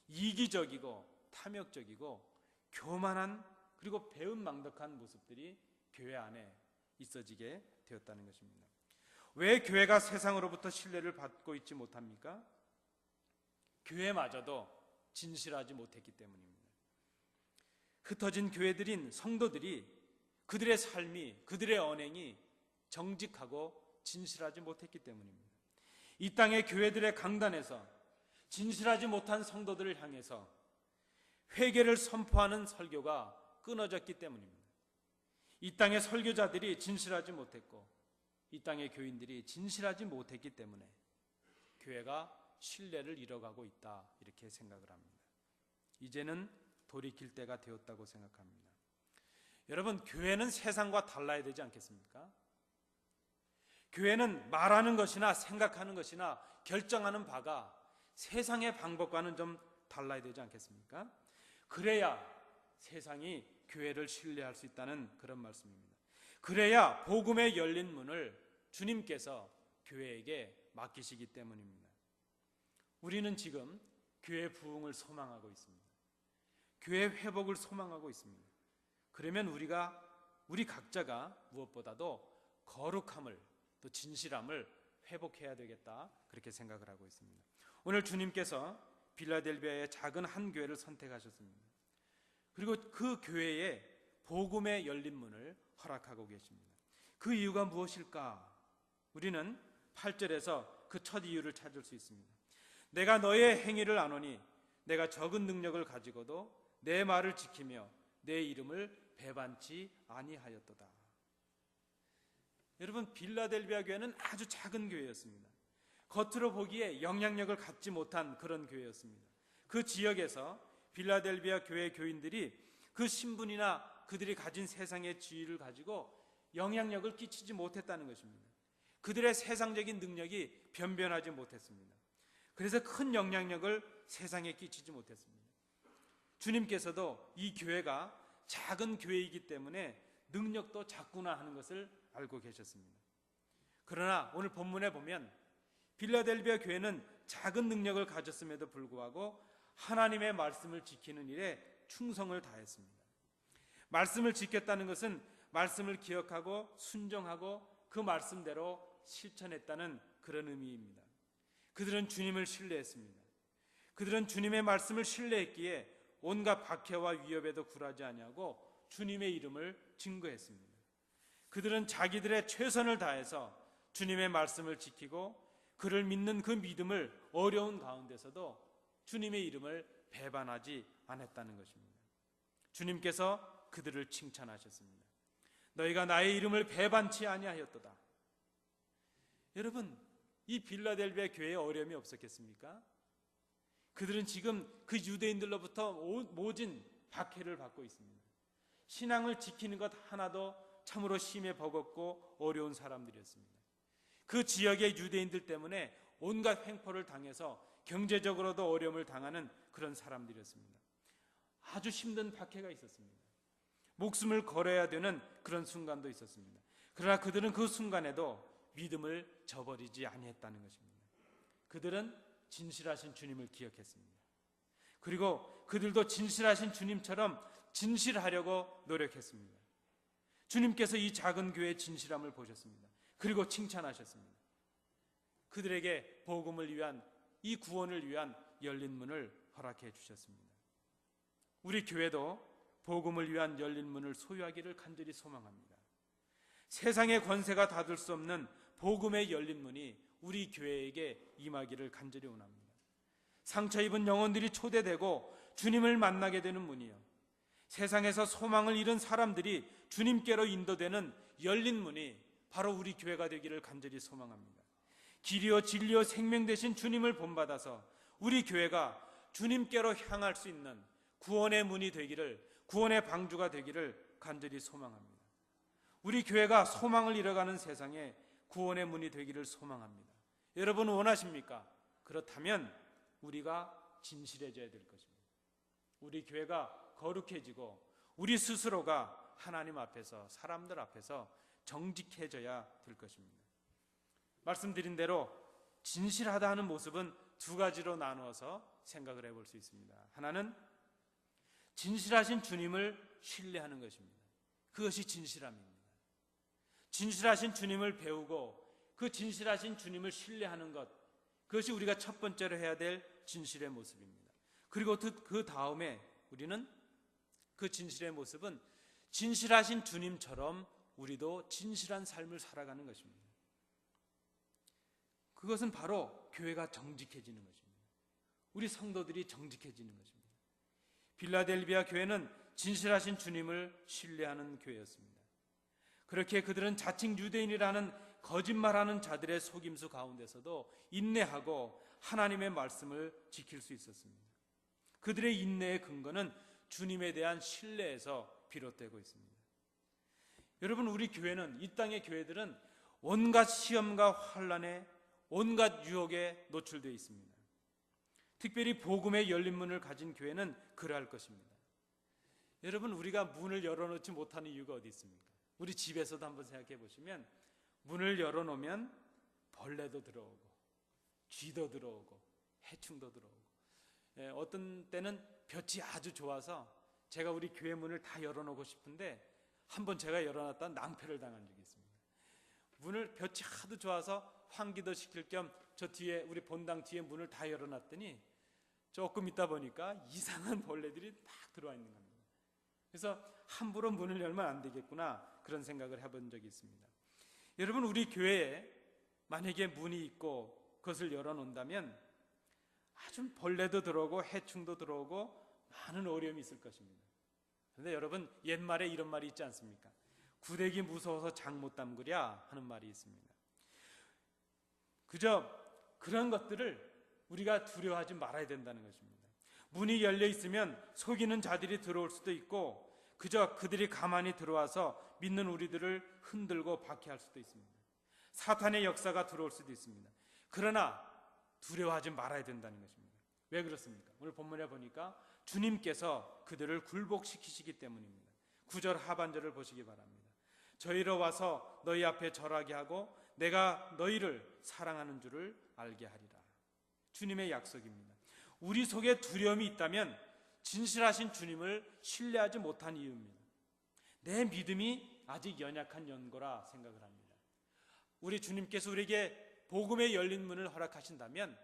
이기적이고 탐욕적이고 교만한, 그리고 배은망덕한 모습들이 교회 안에 있어지게 되었다는 것입니다. 왜 교회가 세상으로부터 신뢰를 받고 있지 못합니까? 교회마저도 진실하지 못했기 때문입니다. 흩어진 교회들인 성도들이 그들의 삶이, 그들의 언행이 정직하고 진실하지 못했기 때문입니다. 이 땅의 교회들의 강단에서 진실하지 못한 성도들을 향해서 회개를 선포하는 설교가 끊어졌기 때문입니다. 이 땅의 설교자들이 진실하지 못했고 이 땅의 교인들이 진실하지 못했기 때문에 교회가 신뢰를 잃어가고 있다, 이렇게 생각을 합니다. 이제는 돌이킬 때가 되었다고 생각합니다. 여러분, 교회는 세상과 달라야 되지 않겠습니까? 교회는 말하는 것이나 생각하는 것이나 결정하는 바가 세상의 방법과는 좀 달라야 되지 않겠습니까? 그래야 세상이 교회를 신뢰할 수 있다는 그런 말씀입니다. 그래야 복음의 열린 문을 주님께서 교회에게 맡기시기 때문입니다. 우리는 지금 교회 부흥을 소망하고 있습니다. 교회 회복을 소망하고 있습니다. 그러면 우리 각자가 무엇보다도 거룩함을, 또 진실함을 회복해야 되겠다, 그렇게 생각을 하고 있습니다. 오늘 주님께서 빌라델비아의 작은 한 교회를 선택하셨습니다. 그리고 그 교회에 복음의 열린 문을 허락하고 계십니다. 그 이유가 무엇일까? 우리는 8절에서 그 첫 이유를 찾을 수 있습니다. 내가 너의 행위를 아노니 내가 적은 능력을 가지고도 내 말을 지키며 내 이름을 배반치 아니하였도다. 여러분, 빌라델비아 교회는 아주 작은 교회였습니다. 겉으로 보기에 영향력을 갖지 못한 그런 교회였습니다. 그 지역에서 빌라델비아 교회 교인들이 그 신분이나 그들이 가진 세상의 지위를 가지고 영향력을 끼치지 못했다는 것입니다. 그들의 세상적인 능력이 변변하지 못했습니다. 그래서 큰 영향력을 세상에 끼치지 못했습니다. 주님께서도 이 교회가 작은 교회이기 때문에 능력도 작구나 하는 것을 알고 계셨습니다. 그러나 오늘 본문에 보면 빌라델비아 교회는 작은 능력을 가졌음에도 불구하고 하나님의 말씀을 지키는 일에 충성을 다했습니다. 말씀을 지켰다는 것은 말씀을 기억하고 순종하고 그 말씀대로 실천했다는 그런 의미입니다. 그들은 주님을 신뢰했습니다. 그들은 주님의 말씀을 신뢰했기에 온갖 박해와 위협에도 굴하지 아니하고 주님의 이름을 증거했습니다. 그들은 자기들의 최선을 다해서 주님의 말씀을 지키고 그를 믿는 그 믿음을 어려운 가운데서도 주님의 이름을 배반하지 않았다는 것입니다. 주님께서 그들을 칭찬하셨습니다. 너희가 나의 이름을 배반치 아니하였도다. 여러분, 이 빌라델비아 교회에 어려움이 없었겠습니까? 그들은 지금 그 유대인들로부터 모진 박해를 받고 있습니다. 신앙을 지키는 것 하나도 참으로 심해 버겁고 어려운 사람들이었습니다. 그 지역의 유대인들 때문에 온갖 횡포를 당해서 경제적으로도 어려움을 당하는 그런 사람들이었습니다. 아주 힘든 박해가 있었습니다. 목숨을 걸어야 되는 그런 순간도 있었습니다. 그러나 그들은 그 순간에도 믿음을 저버리지 아니했다는 것입니다. 그들은 진실하신 주님을 기억했습니다. 그리고 그들도 진실하신 주님처럼 진실하려고 노력했습니다. 주님께서 이 작은 교회의 진실함을 보셨습니다. 그리고 칭찬하셨습니다. 그들에게 복음을 위한, 이 구원을 위한 열린 문을 허락해 주셨습니다. 우리 교회도 복음을 위한 열린 문을 소유하기를 간절히 소망합니다. 세상의 권세가 닫을 수 없는 복음의 열린 문이 우리 교회에게 임하기를 간절히 원합니다. 상처 입은 영혼들이 초대되고 주님을 만나게 되는 문이요, 세상에서 소망을 잃은 사람들이 주님께로 인도되는 열린 문이 바로 우리 교회가 되기를 간절히 소망합니다. 길이요 진리요 생명 되신 주님을 본받아서 우리 교회가 주님께로 향할 수 있는 구원의 문이 되기를, 구원의 방주가 되기를 간절히 소망합니다. 우리 교회가 소망을 잃어가는 세상에 구원의 문이 되기를 소망합니다. 여러분 원하십니까? 그렇다면 우리가 진실해져야 될 것입니다. 우리 교회가 거룩해지고 우리 스스로가 하나님 앞에서, 사람들 앞에서 정직해져야 될 것입니다. 말씀드린 대로 진실하다 하는 모습은 두 가지로 나누어서 생각을 해볼 수 있습니다. 하나는 진실하신 주님을 신뢰하는 것입니다. 그것이 진실함입니다. 진실하신 주님을 배우고 그 진실하신 주님을 신뢰하는 것, 그것이 우리가 첫 번째로 해야 될 진실의 모습입니다. 그리고 그 다음에 우리는 그 진실의 모습은 진실하신 주님처럼 우리도 진실한 삶을 살아가는 것입니다. 그것은 바로 교회가 정직해지는 것입니다. 우리 성도들이 정직해지는 것입니다. 빌라델비아 교회는 진실하신 주님을 신뢰하는 교회였습니다. 그렇게 그들은 자칭 유대인이라는 거짓말하는 자들의 속임수 가운데서도 인내하고 하나님의 말씀을 지킬 수 있었습니다. 그들의 인내의 근거는 주님에 대한 신뢰에서 비롯되고 있습니다. 여러분, 우리 교회는, 이 땅의 교회들은 온갖 시험과 환난에, 온갖 유혹에 노출되어 있습니다. 특별히 복음의 열린 문을 가진 교회는 그러할 것입니다. 여러분, 우리가 문을 열어놓지 못하는 이유가 어디 있습니까? 우리 집에서도 한번 생각해 보시면 문을 열어놓으면 벌레도 들어오고 쥐도 들어오고 해충도 들어오고, 어떤 때는 볕이 아주 좋아서 제가 우리 교회 문을 다 열어놓고 싶은데 한번 제가 열어놨다 낭패를 당한 적이 있습니다. 문을 볕이 하도 좋아서 환기도 시킬 겸 저 뒤에, 우리 본당 뒤에 문을 다 열어놨더니 조금 있다 보니까 이상한 벌레들이 막 들어와 있는 겁니다. 그래서 함부로 문을 열면 안 되겠구나, 그런 생각을 해본 적이 있습니다. 여러분, 우리 교회에 만약에 문이 있고 그것을 열어놓는다면 아주 벌레도 들어오고 해충도 들어오고 많은 어려움이 있을 것입니다. 그런데 여러분, 옛말에 이런 말이 있지 않습니까? 구데기 무서워서 장 못 담그랴 하는 말이 있습니다. 그저 그런 것들을 우리가 두려워하지 말아야 된다는 것입니다. 문이 열려 있으면 속이는 자들이 들어올 수도 있고 그저 그들이 가만히 들어와서 믿는 우리들을 흔들고 박해할 수도 있습니다. 사탄의 역사가 들어올 수도 있습니다. 그러나 두려워하지 말아야 된다는 것입니다. 왜 그렇습니까? 오늘 본문에 보니까 주님께서 그들을 굴복시키시기 때문입니다. 9절 하반절을 보시기 바랍니다. 저희로 와서 너희 앞에 절하게 하고 내가 너희를 사랑하는 줄을 알게 하리라. 주님의 약속입니다. 우리 속에 두려움이 있다면 진실하신 주님을 신뢰하지 못한 이유입니다. 내 믿음이 아직 연약한 연고라 생각을 합니다. 우리 주님께서 우리에게 복음의 열린 문을 허락하신다면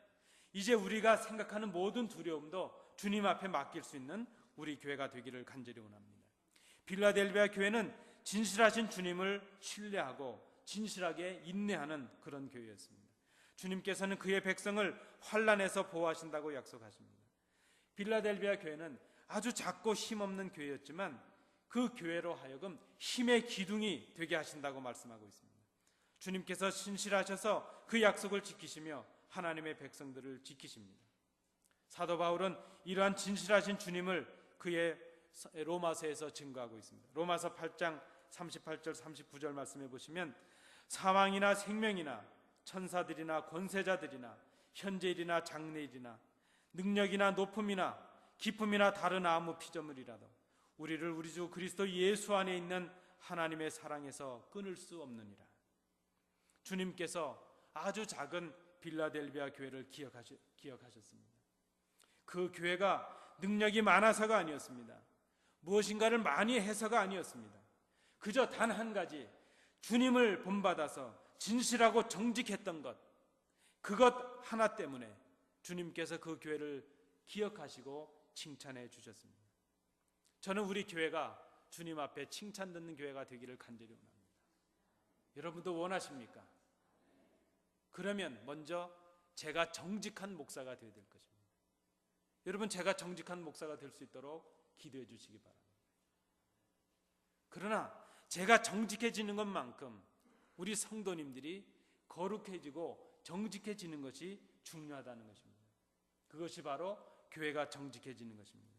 이제 우리가 생각하는 모든 두려움도 주님 앞에 맡길 수 있는 우리 교회가 되기를 간절히 원합니다. 빌라델비아 교회는 진실하신 주님을 신뢰하고 진실하게 인내하는 그런 교회였습니다. 주님께서는 그의 백성을 환난에서 보호하신다고 약속하십니다. 빌라델비아 교회는 아주 작고 힘없는 교회였지만 그 교회로 하여금 힘의 기둥이 되게 하신다고 말씀하고 있습니다. 주님께서 신실하셔서 그 약속을 지키시며 하나님의 백성들을 지키십니다. 사도 바울은 이러한 진실하신 주님을 그의 로마서에서 증거하고 있습니다. 로마서 8장 38절 39절 말씀해 보시면 사망이나 생명이나 천사들이나 권세자들이나 현재일이나 장래일이나 능력이나 높음이나 기쁨이나 다른 아무 피조물이라도 우리를 우리 주 그리스도 예수 안에 있는 하나님의 사랑에서 끊을 수 없느니라. 주님께서 아주 작은 빌라델비아 교회를 기억하셨습니다. 그 교회가 능력이 많아서가 아니었습니다. 무엇인가를 많이 해서가 아니었습니다. 그저 단 한 가지, 주님을 본받아서 진실하고 정직했던 것, 그것 하나 때문에 주님께서 그 교회를 기억하시고 칭찬해 주셨습니다. 저는 우리 교회가 주님 앞에 칭찬 듣는 교회가 되기를 간절히 원합니다. 여러분도 원하십니까? 그러면 먼저 제가 정직한 목사가 되어야 될 것입니다. 여러분, 제가 정직한 목사가 될 수 있도록 기도해 주시기 바랍니다. 그러나 제가 정직해지는 것만큼 우리 성도님들이 거룩해지고 정직해지는 것이 중요하다는 것입니다. 그것이 바로 교회가 정직해지는 것입니다.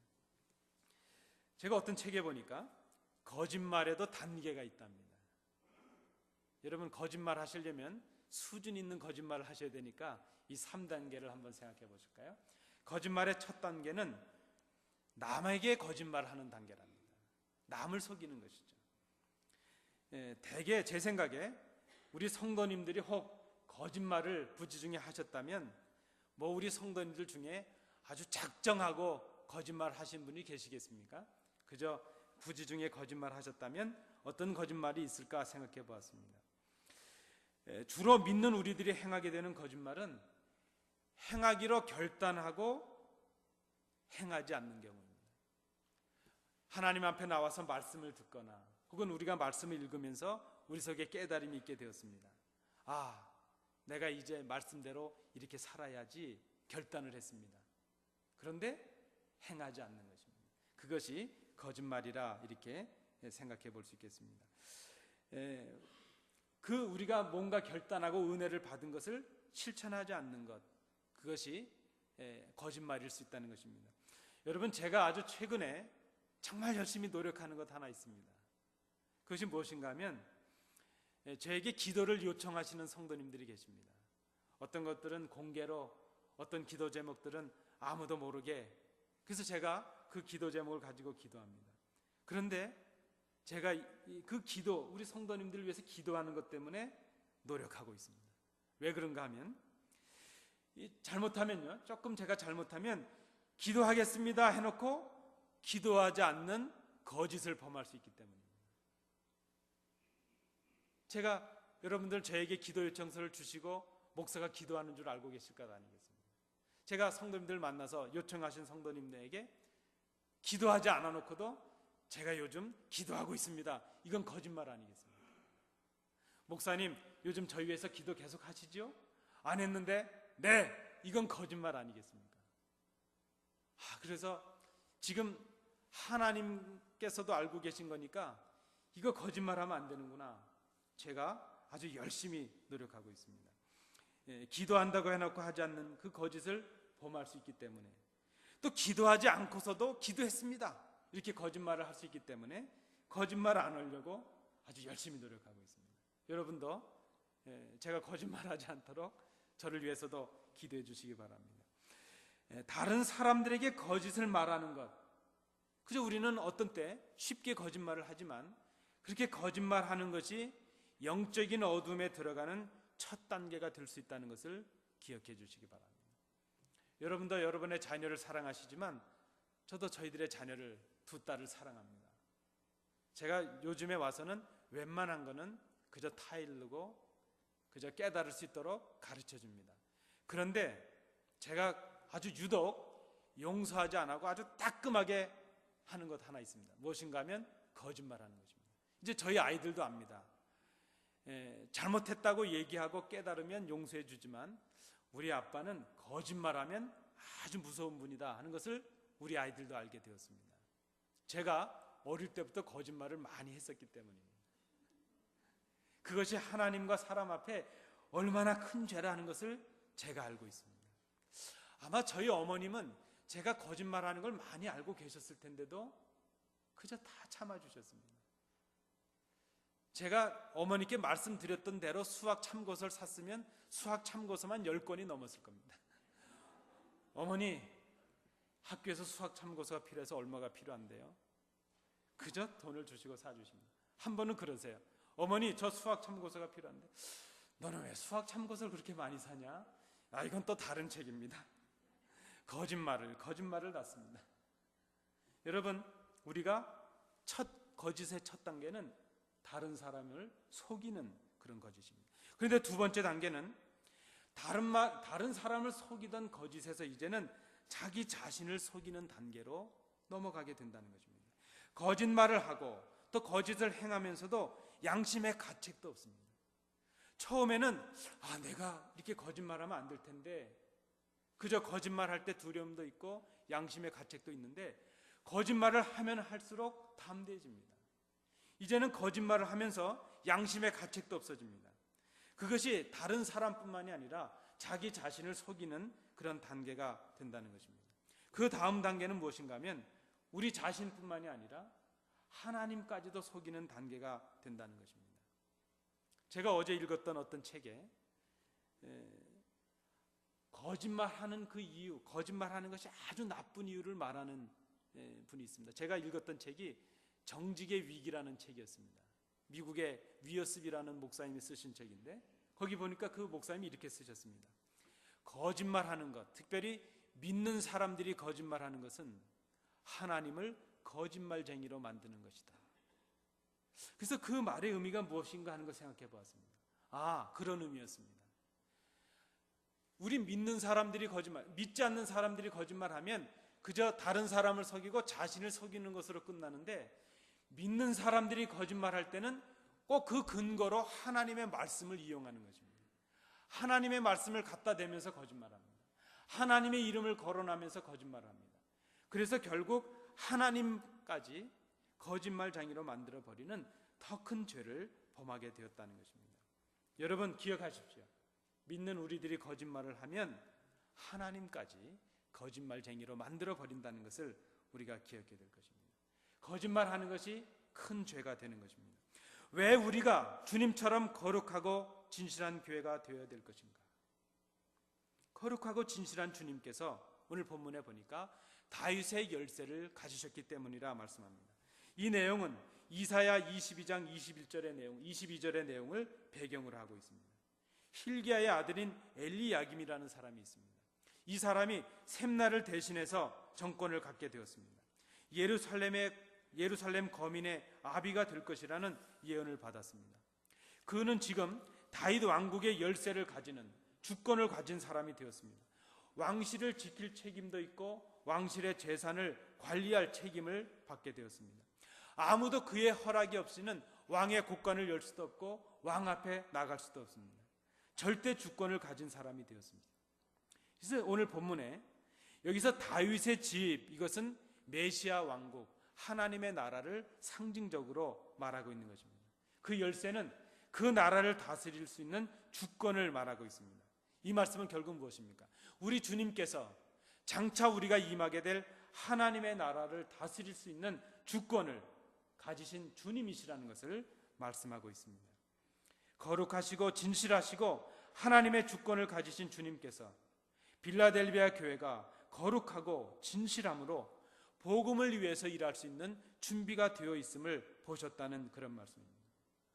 제가 어떤 책에 보니까 거짓말에도 단계가 있답니다. 여러분, 거짓말 하시려면 수준 있는 거짓말을 하셔야 되니까 이 3단계를 한번 생각해 보실까요? 거짓말의 첫 단계는 남에게 거짓말하는 단계랍니다. 남을 속이는 것이죠. 대개 제 생각에 우리 성도님들이 혹 거짓말을 부지중에 하셨다면 우리 성도님들 중에 아주 작정하고 거짓말 하신 분이 계시겠습니까? 그저 부지중에 거짓말 하셨다면 어떤 거짓말이 있을까 생각해 보았습니다. 주로 믿는 우리들이 행하게 되는 거짓말은 행하기로 결단하고 행하지 않는 경우입니다. 하나님 앞에 나와서 말씀을 듣거나 혹은 우리가 말씀을 읽으면서 우리 속에 깨달음이 있게 되었습니다. 아, 내가 이제 말씀대로 이렇게 살아야지 결단을 했습니다. 그런데 행하지 않는 것입니다. 그것이 거짓말이라 이렇게 생각해 볼 수 있겠습니다. 우리가 뭔가 결단하고 은혜를 받은 것을 실천하지 않는 것, 그것이 거짓말일 수 있다는 것입니다. 여러분, 제가 아주 최근에 정말 열심히 노력하는 것 하나 있습니다. 그것이 무엇인가 하면 저에게 기도를 요청하시는 성도님들이 계십니다. 어떤 것들은 공개로, 어떤 기도 제목들은 아무도 모르게, 그래서 제가 그 기도 제목을 가지고 기도합니다. 그런데 제가 그 기도, 우리 성도님들을 위해서 기도하는 것 때문에 노력하고 있습니다. 왜 그런가 하면 잘못하면요, 조금 제가 잘못하면 기도하겠습니다 해놓고 기도하지 않는 거짓을 범할 수 있기 때문입니다. 제가 여러분들 저에게 기도 요청서를 주시고 목사가 기도하는 줄 알고 계실 것 아니겠습니까? 제가 성도님들 만나서 요청하신 성도님들에게 기도하지 않아 놓고도 제가 요즘 기도하고 있습니다, 이건 거짓말 아니겠습니까? 목사님, 요즘 저희 위해서 기도 계속 하시죠? 안 했는데 네, 이건 거짓말 아니겠습니까? 그래서 지금 하나님께서도 알고 계신 거니까 이거 거짓말하면 안 되는구나, 제가 아주 열심히 노력하고 있습니다. 기도한다고 해놓고 하지 않는 그 거짓을 범할 수 있기 때문에, 또 기도하지 않고서도 기도했습니다, 이렇게 거짓말을 할 수 있기 때문에 거짓말 안 하려고 아주 열심히 노력하고 있습니다. 여러분도 제가 거짓말하지 않도록 저를 위해서도 기도해 주시기 바랍니다. 다른 사람들에게 거짓을 말하는 것, 그저 우리는 어떤 때 쉽게 거짓말을 하지만 그렇게 거짓말하는 것이 영적인 어둠에 들어가는 첫 단계가 될 수 있다는 것을 기억해 주시기 바랍니다. 여러분도 여러분의 자녀를 사랑하시지만 저도 저희들의 자녀를, 두 딸을 사랑합니다. 제가 요즘에 와서는 웬만한 거는 그저 타일르고 그저 깨달을 수 있도록 가르쳐 줍니다. 그런데 제가 아주 유독 용서하지 않고 아주 따끔하게 하는 것 하나 있습니다. 무엇인가 하면 거짓말하는 것입니다. 이제 저희 아이들도 압니다. 잘못했다고 얘기하고 깨달으면 용서해 주지만 우리 아빠는 거짓말하면 아주 무서운 분이다 하는 것을 우리 아이들도 알게 되었습니다. 제가 어릴 때부터 거짓말을 많이 했었기 때문입니다. 그것이 하나님과 사람 앞에 얼마나 큰 죄라는 것을 제가 알고 있습니다. 아마 저희 어머님은 제가 거짓말하는 걸 많이 알고 계셨을 텐데도 그저 다 참아주셨습니다. 제가 어머니께 말씀드렸던 대로 수학 참고서를 샀으면 수학 참고서만 10권이 넘었을 겁니다. 어머니, 학교에서 수학 참고서가 필요해서 얼마가 필요한데요? 그저 돈을 주시고 사주십니다. 한 번은 그러세요. 어머니, 저 수학 참고서가 필요한데. 너는 왜 수학 참고서를 그렇게 많이 사냐? 이건 또 다른 책입니다. 거짓말을 낳습니다. 여러분, 우리가 거짓의 첫 단계는 다른 사람을 속이는 그런 거짓입니다. 그런데 두 번째 단계는 다른 사람을 속이던 거짓에서 이제는 자기 자신을 속이는 단계로 넘어가게 된다는 것입니다. 거짓말을 하고 또 거짓을 행하면서도 양심의 가책도 없습니다. 처음에는 내가 이렇게 거짓말하면 안 될 텐데, 그저 거짓말할 때 두려움도 있고 양심의 가책도 있는데 거짓말을 하면 할수록 담대해집니다. 이제는 거짓말을 하면서 양심의 가책도 없어집니다. 그것이 다른 사람뿐만이 아니라 자기 자신을 속이는 그런 단계가 된다는 것입니다. 그 다음 단계는 무엇인가 하면 우리 자신뿐만이 아니라 하나님까지도 속이는 단계가 된다는 것입니다. 제가 어제 읽었던 어떤 책에 거짓말하는 그 이유, 거짓말하는 것이 아주 나쁜 이유를 말하는 분이 있습니다. 제가 읽었던 책이 정직의 위기라는 책이었습니다. 미국의 위어스비라는 목사님이 쓰신 책인데 거기 보니까 그 목사님이 이렇게 쓰셨습니다. 거짓말하는 것, 특별히 믿는 사람들이 거짓말하는 것은 하나님을 거짓말쟁이로 만드는 것이다. 그래서 그 말의 의미가 무엇인가 하는 걸 생각해 보았습니다. 그런 의미였습니다. 우리 믿는 사람들이 믿지 않는 사람들이 거짓말하면 그저 다른 사람을 속이고 자신을 속이는 것으로 끝나는데, 믿는 사람들이 거짓말할 때는 꼭 그 근거로 하나님의 말씀을 이용하는 것입니다. 하나님의 말씀을 갖다 대면서 거짓말합니다. 하나님의 이름을 거론하면서 거짓말합니다. 그래서 결국 하나님까지 거짓말장애로 만들어버리는 더 큰 죄를 범하게 되었다는 것입니다. 여러분 기억하십시오. 믿는 우리들이 거짓말을 하면 하나님까지 거짓말쟁이로 만들어버린다는 것을 우리가 기억해야 될 것입니다. 거짓말하는 것이 큰 죄가 되는 것입니다. 왜 우리가 주님처럼 거룩하고 진실한 교회가 되어야 될 것인가? 거룩하고 진실한 주님께서 오늘 본문에 보니까 다윗의 열쇠를 가지셨기 때문이라 말씀합니다. 이 내용은 이사야 22장 22절의 내용을 배경으로 하고 있습니다. 힐기야의 아들인 엘리야김이라는 사람이 있습니다. 이 사람이 셈나를 대신해서 정권을 갖게 되었습니다. 예루살렘 거민의 아비가 될 것이라는 예언을 받았습니다. 그는 지금 다윗 왕국의 열쇠를 가지는, 주권을 가진 사람이 되었습니다. 왕실을 지킬 책임도 있고 왕실의 재산을 관리할 책임을 받게 되었습니다. 아무도 그의 허락이 없이는 왕의 곳간을 열 수도 없고 왕 앞에 나갈 수도 없습니다. 절대 주권을 가진 사람이 되었습니다. 그래서 오늘 본문에 여기서 다윗의 집, 이것은 메시아 왕국, 하나님의 나라를 상징적으로 말하고 있는 것입니다. 그 열쇠는 그 나라를 다스릴 수 있는 주권을 말하고 있습니다. 이 말씀은 결국 무엇입니까? 우리 주님께서 장차 우리가 임하게 될 하나님의 나라를 다스릴 수 있는 주권을 가지신 주님이시라는 것을 말씀하고 있습니다. 거룩하시고 진실하시고 하나님의 주권을 가지신 주님께서 빌라델비아 교회가 거룩하고 진실함으로 복음을 위해서 일할 수 있는 준비가 되어 있음을 보셨다는 그런 말씀입니다.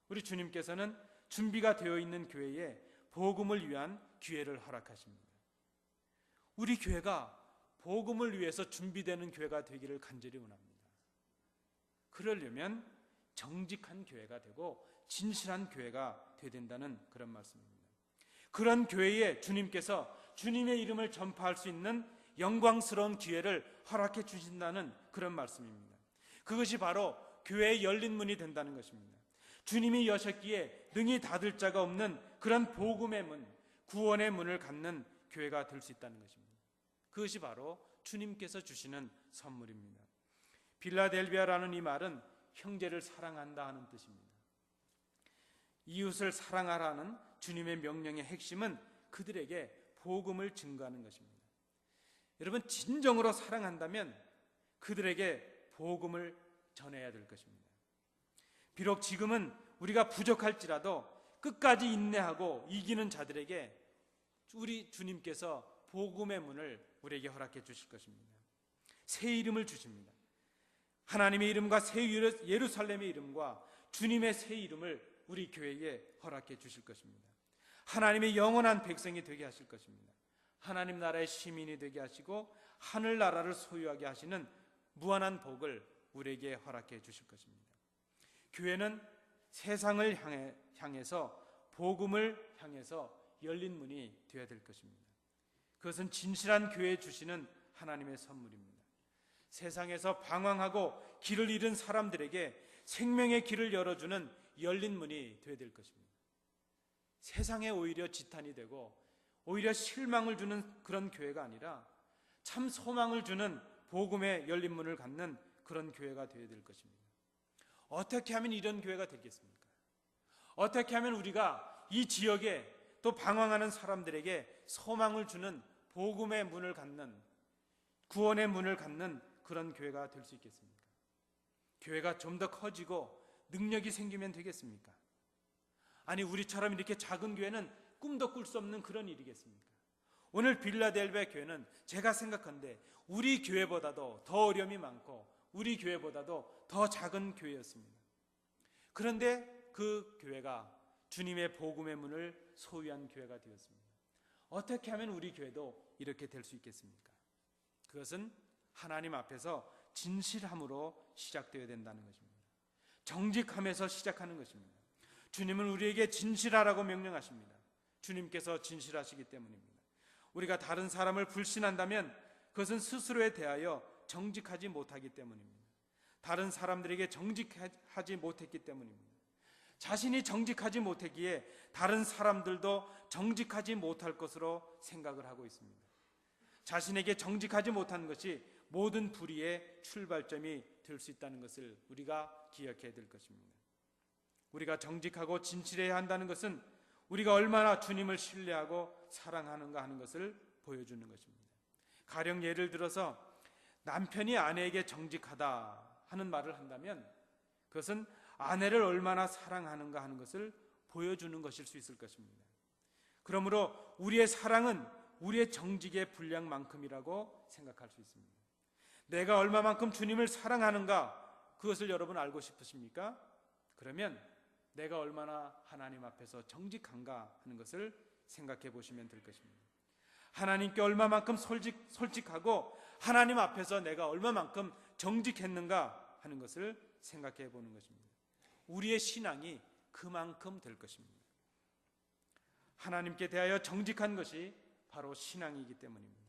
우리 주님께서는 준비가 되어 있는 교회에 복음을 위한 기회를 허락하십니다. 우리 교회가 복음을 위해서 준비되는 교회가 되기를 간절히 원합니다. 그러려면 정직한 교회가 되고 진실한 교회가 되어야 된다는 그런 말씀입니다. 그런 교회에 주님께서 주님의 이름을 전파할 수 있는 영광스러운 기회를 허락해 주신다는 그런 말씀입니다. 그것이 바로 교회의 열린 문이 된다는 것입니다. 주님이 여셨기에 능히 닫을 자가 없는 그런 복음의 문, 구원의 문을 갖는 교회가 될 수 있다는 것입니다. 그것이 바로 주님께서 주시는 선물입니다. 빌라델비아라는 이 말은 형제를 사랑한다 하는 뜻입니다. 이웃을 사랑하라는 주님의 명령의 핵심은 그들에게 복음을 증거하는 것입니다. 여러분, 진정으로 사랑한다면 그들에게 복음을 전해야 될 것입니다. 비록 지금은 우리가 부족할지라도 끝까지 인내하고 이기는 자들에게 우리 주님께서 복음의 문을 우리에게 허락해 주실 것입니다. 새 이름을 주십니다. 하나님의 이름과 새 예루살렘의 이름과 주님의 새 이름을 우리 교회에 허락해 주실 것입니다. 하나님의 영원한 백성이 되게 하실 것입니다. 하나님 나라의 시민이 되게 하시고 하늘나라를 소유하게 하시는 무한한 복을 우리에게 허락해 주실 것입니다. 교회는 세상을 향해서 복음을 향해서 열린 문이 되어야 될 것입니다. 그것은 진실한 교회에 주시는 하나님의 선물입니다. 세상에서 방황하고 길을 잃은 사람들에게 생명의 길을 열어주는 열린 문이 되어야 될 것입니다. 세상에 오히려 지탄이 되고 오히려 실망을 주는 그런 교회가 아니라 참 소망을 주는 복음의 열린 문을 갖는 그런 교회가 되어야 될 것입니다. 어떻게 하면 이런 교회가 되겠습니까? 어떻게 하면 우리가 이 지역에 또 방황하는 사람들에게 소망을 주는 복음의 문을 갖는, 구원의 문을 갖는 그런 교회가 될 수 있겠습니까? 교회가 좀 더 커지고 능력이 생기면 되겠습니까? 아니, 우리처럼 이렇게 작은 교회는 꿈도 꿀 수 없는 그런 일이겠습니까? 오늘 빌라델비아 교회는 제가 생각한데 우리 교회보다도 더 어려움이 많고 우리 교회보다도 더 작은 교회였습니다. 그런데 그 교회가 주님의 복음의 문을 소유한 교회가 되었습니다. 어떻게 하면 우리 교회도 이렇게 될 수 있겠습니까? 그것은 하나님 앞에서 진실함으로 시작되어야 된다는 것입니다. 정직함에서 시작하는 것입니다. 주님은 우리에게 진실하라고 명령하십니다. 주님께서 진실하시기 때문입니다. 우리가 다른 사람을 불신한다면 그것은 스스로에 대하여 정직하지 못하기 때문입니다. 다른 사람들에게 정직하지 못했기 때문입니다. 자신이 정직하지 못했기에 다른 사람들도 정직하지 못할 것으로 생각을 하고 있습니다. 자신에게 정직하지 못한 것이 모든 불의의 출발점이 될 수 있다는 것을 우리가 기억해야 될 것입니다. 우리가 정직하고 진실해야 한다는 것은 우리가 얼마나 주님을 신뢰하고 사랑하는가 하는 것을 보여주는 것입니다. 가령 예를 들어서 남편이 아내에게 정직하다 하는 말을 한다면 그것은 아내를 얼마나 사랑하는가 하는 것을 보여주는 것일 수 있을 것입니다. 그러므로 우리의 사랑은 우리의 정직의 분량만큼이라고 생각할 수 있습니다. 내가 얼마만큼 주님을 사랑하는가, 그것을 여러분 알고 싶으십니까? 그러면 내가 얼마나 하나님 앞에서 정직한가 하는 것을 생각해 보시면 될 것입니다. 하나님께 얼마만큼 솔직하고 하나님 앞에서 내가 얼마만큼 정직했는가 하는 것을 생각해 보는 것입니다. 우리의 신앙이 그만큼 될 것입니다. 하나님께 대하여 정직한 것이 바로 신앙이기 때문입니다.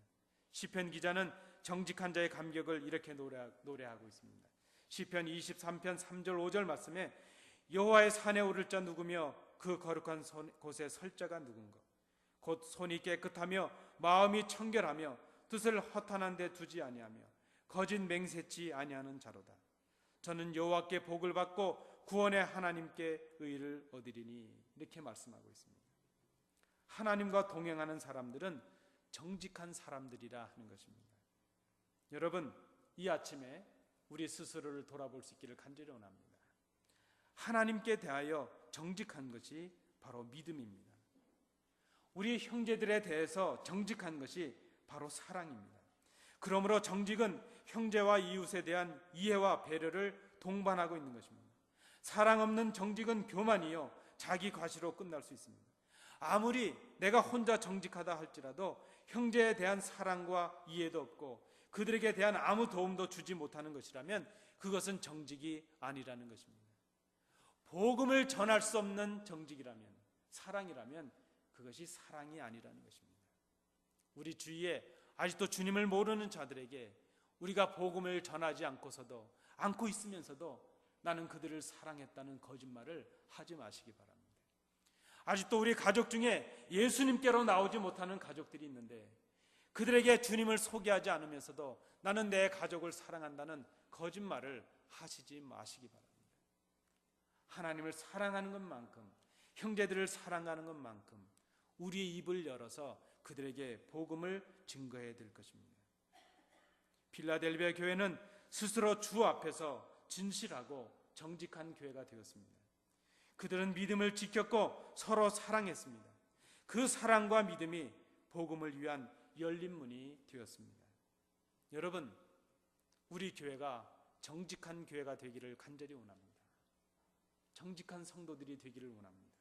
시편 기자는 정직한 자의 감격을 이렇게 노래하고 있습니다. 시편 23편 3절 5절 말씀에 여호와의 산에 오를 자 누구며 그 거룩한 곳에 설 자가 누군가. 곧 손이 깨끗하며 마음이 청결하며 뜻을 허탄한 데 두지 아니하며 거짓 맹세치 아니하는 자로다. 저는 여호와께 복을 받고 구원의 하나님께 의를 얻으리니. 이렇게 말씀하고 있습니다. 하나님과 동행하는 사람들은 정직한 사람들이라 하는 것입니다. 여러분, 이 아침에 우리 스스로를 돌아볼 수 있기를 간절히 원합니다. 하나님께 대하여 정직한 것이 바로 믿음입니다. 우리 형제들에 대해서 정직한 것이 바로 사랑입니다. 그러므로 정직은 형제와 이웃에 대한 이해와 배려를 동반하고 있는 것입니다. 사랑 없는 정직은 교만이요 자기 과시로 끝날 수 있습니다. 아무리 내가 혼자 정직하다 할지라도 형제에 대한 사랑과 이해도 없고 그들에게 대한 아무 도움도 주지 못하는 것이라면 그것은 정직이 아니라는 것입니다. 복음을 전할 수 없는 정직이라면, 사랑이라면 그것이 사랑이 아니라는 것입니다. 우리 주위에 아직도 주님을 모르는 자들에게 우리가 복음을 전하지 않고 있으면서도 나는 그들을 사랑했다는 거짓말을 하지 마시기 바랍니다. 아직도 우리 가족 중에 예수님께로 나오지 못하는 가족들이 있는데 그들에게 주님을 소개하지 않으면서도 나는 내 가족을 사랑한다는 거짓말을 하시지 마시기 바랍니다. 하나님을 사랑하는 것만큼, 형제들을 사랑하는 것만큼 우리의 입을 열어서 그들에게 복음을 증거해야 될 것입니다. 필라델비아 교회는 스스로 주 앞에서 진실하고 정직한 교회가 되었습니다. 그들은 믿음을 지켰고 서로 사랑했습니다. 그 사랑과 믿음이 복음을 위한 열린 문이 되었습니다. 여러분, 우리 교회가 정직한 교회가 되기를 간절히 원합니다. 정직한 성도들이 되기를 원합니다.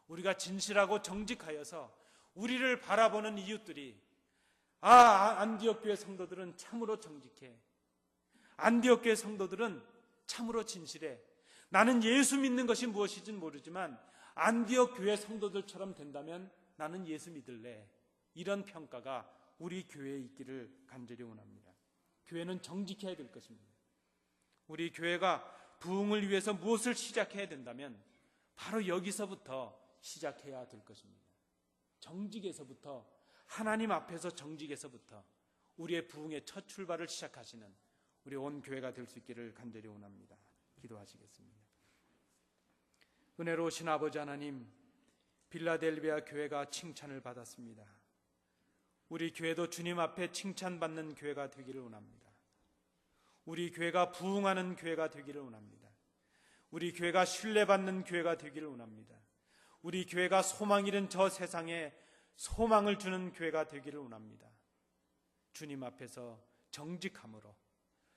우리가 진실하고 정직하여서 우리를 바라보는 이웃들이 안디옥 교회 성도들은 참으로 정직해. 안디옥 교회 성도들은 참으로 진실해. 나는 예수 믿는 것이 무엇인지는 모르지만 안디옥 교회 성도들처럼 된다면 나는 예수 믿을래. 이런 평가가 우리 교회에 있기를 간절히 원합니다. 교회는 정직해야 될 것입니다. 우리 교회가 부흥을 위해서 무엇을 시작해야 된다면 바로 여기서부터 시작해야 될 것입니다. 정직에서부터, 하나님 앞에서 정직에서부터 우리의 부흥의 첫 출발을 시작하시는 우리 온 교회가 될 수 있기를 간절히 원합니다. 기도하시겠습니다. 은혜로우신 아버지 하나님, 필라델비아 교회가 칭찬을 받았습니다. 우리 교회도 주님 앞에 칭찬받는 교회가 되기를 원합니다. 우리 교회가 부흥하는 교회가 되기를 원합니다. 우리 교회가 신뢰받는 교회가 되기를 원합니다. 우리 교회가 소망 잃은 저 세상에 소망을 주는 교회가 되기를 원합니다. 주님 앞에서 정직함으로,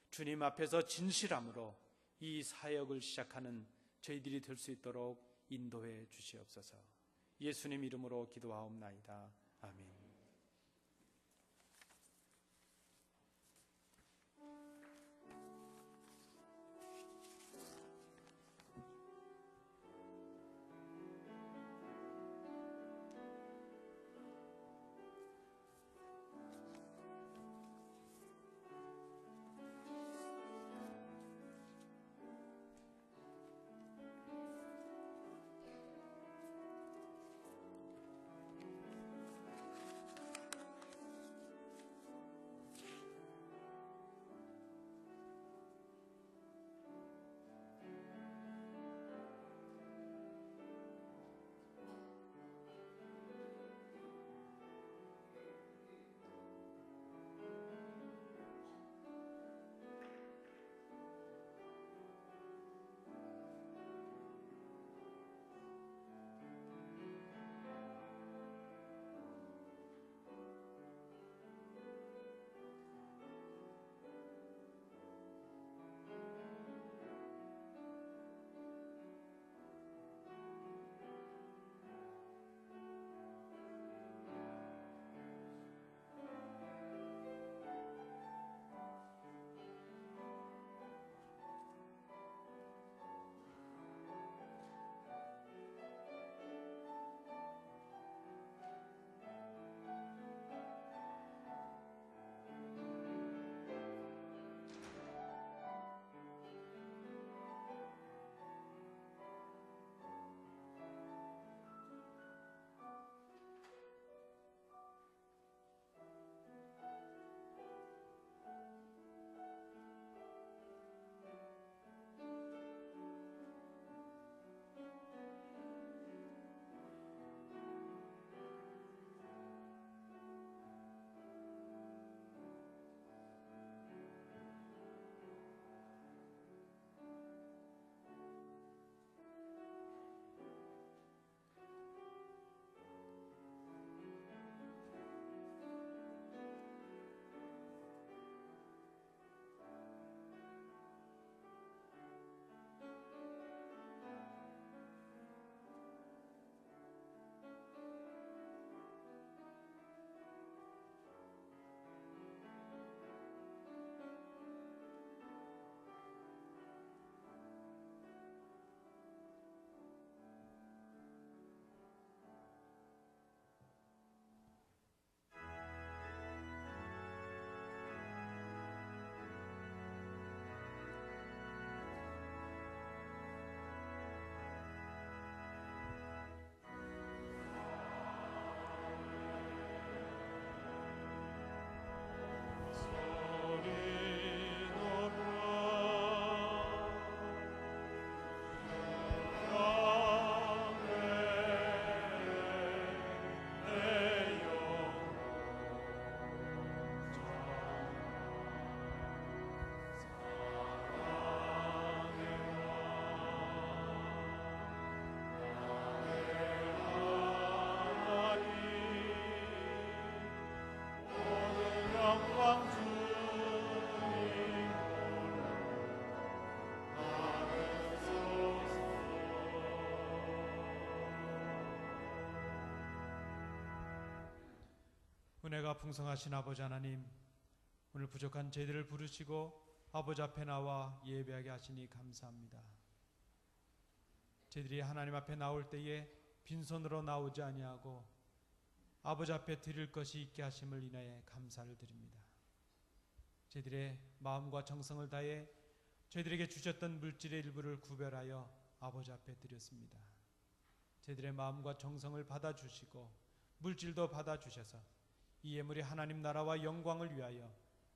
주님 앞에서 진실함으로 이 사역을 시작하는 저희들이 될 수 있도록 인도해 주시옵소서. 예수님 이름으로 기도하옵나이다. 아멘. 은혜가 풍성하신 아버지 하나님, 오늘 부족한 저희들을 부르시고 아버지 앞에 나와 예배하게 하시니 감사합니다. 저희들이 하나님 앞에 나올 때에 빈손으로 나오지 아니하고 아버지 앞에 드릴 것이 있게 하심을 인하여 감사를 드립니다. 저희들의 마음과 정성을 다해 저희들에게 주셨던 물질의 일부를 구별하여 아버지 앞에 드렸습니다. 저희들의 마음과 정성을 받아주시고 물질도 받아주셔서 이 예물이 하나님 나라와 영광을 위하여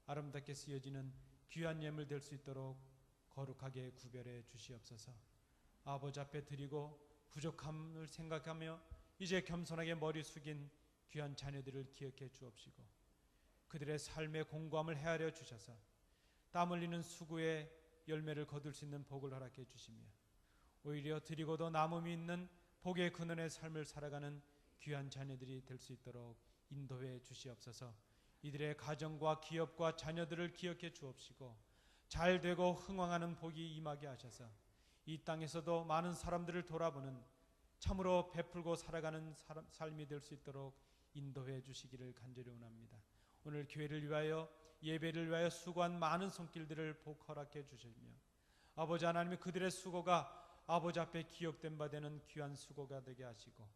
아름답게 쓰여지는 귀한 예물 될 수 있도록 거룩하게 구별해 주시옵소서. 아버지 앞에 드리고 부족함을 생각하며 이제 겸손하게 머리 숙인 귀한 자녀들을 기억해 주옵시고 그들의 삶의 공고함을 헤아려 주셔서 땀 흘리는 수고의 열매를 거둘 수 있는 복을 허락해 주시며 오히려 드리고도 남음이 있는 복의 근원의 삶을 살아가는 귀한 자녀들이 될 수 있도록 인도해 주시옵소서. 이들의 가정과 기업과 자녀들을 기억해 주옵시고 잘 되고 흥왕하는 복이 임하게 하셔서 이 땅에서도 많은 사람들을 돌아보는 참으로 베풀고 살아가는 삶이 될 수 있도록 인도해 주시기를 간절히 원합니다. 오늘 교회를 위하여 예배를 위하여 수고한 많은 손길들을 복 허락해 주시며 아버지 하나님이 그들의 수고가 아버지 앞에 기억된 바 되는 귀한 수고가 되게 하시고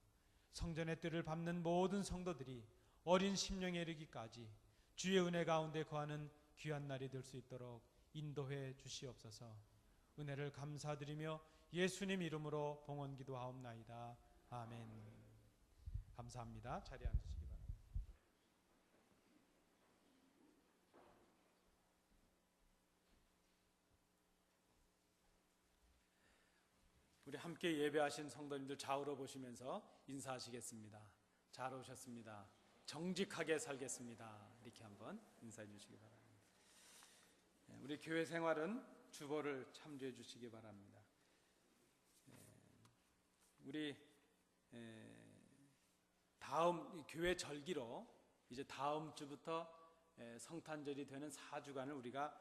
성전의 뜰을 밟는 모든 성도들이 어린 심령에 이르기까지 주의 은혜 가운데 거하는 귀한 날이 될 수 있도록 인도해 주시옵소서. 은혜를 감사드리며 예수님 이름으로 봉헌 기도하옵나이다. 아멘. 감사합니다. 자리에 앉으시기 바랍니다. 우리 함께 예배하신 성도님들 좌우로 보시면서 인사하시겠습니다. 잘 오셨습니다. 정직하게 살겠습니다. 이렇게 한번 인사해 주시기 바랍니다. 우리 교회 생활은 주보를 참조해 주시기 바랍니다. 우리 다음 교회 절기로 이제 다음 주부터 성탄절이 되는 4주간을 우리가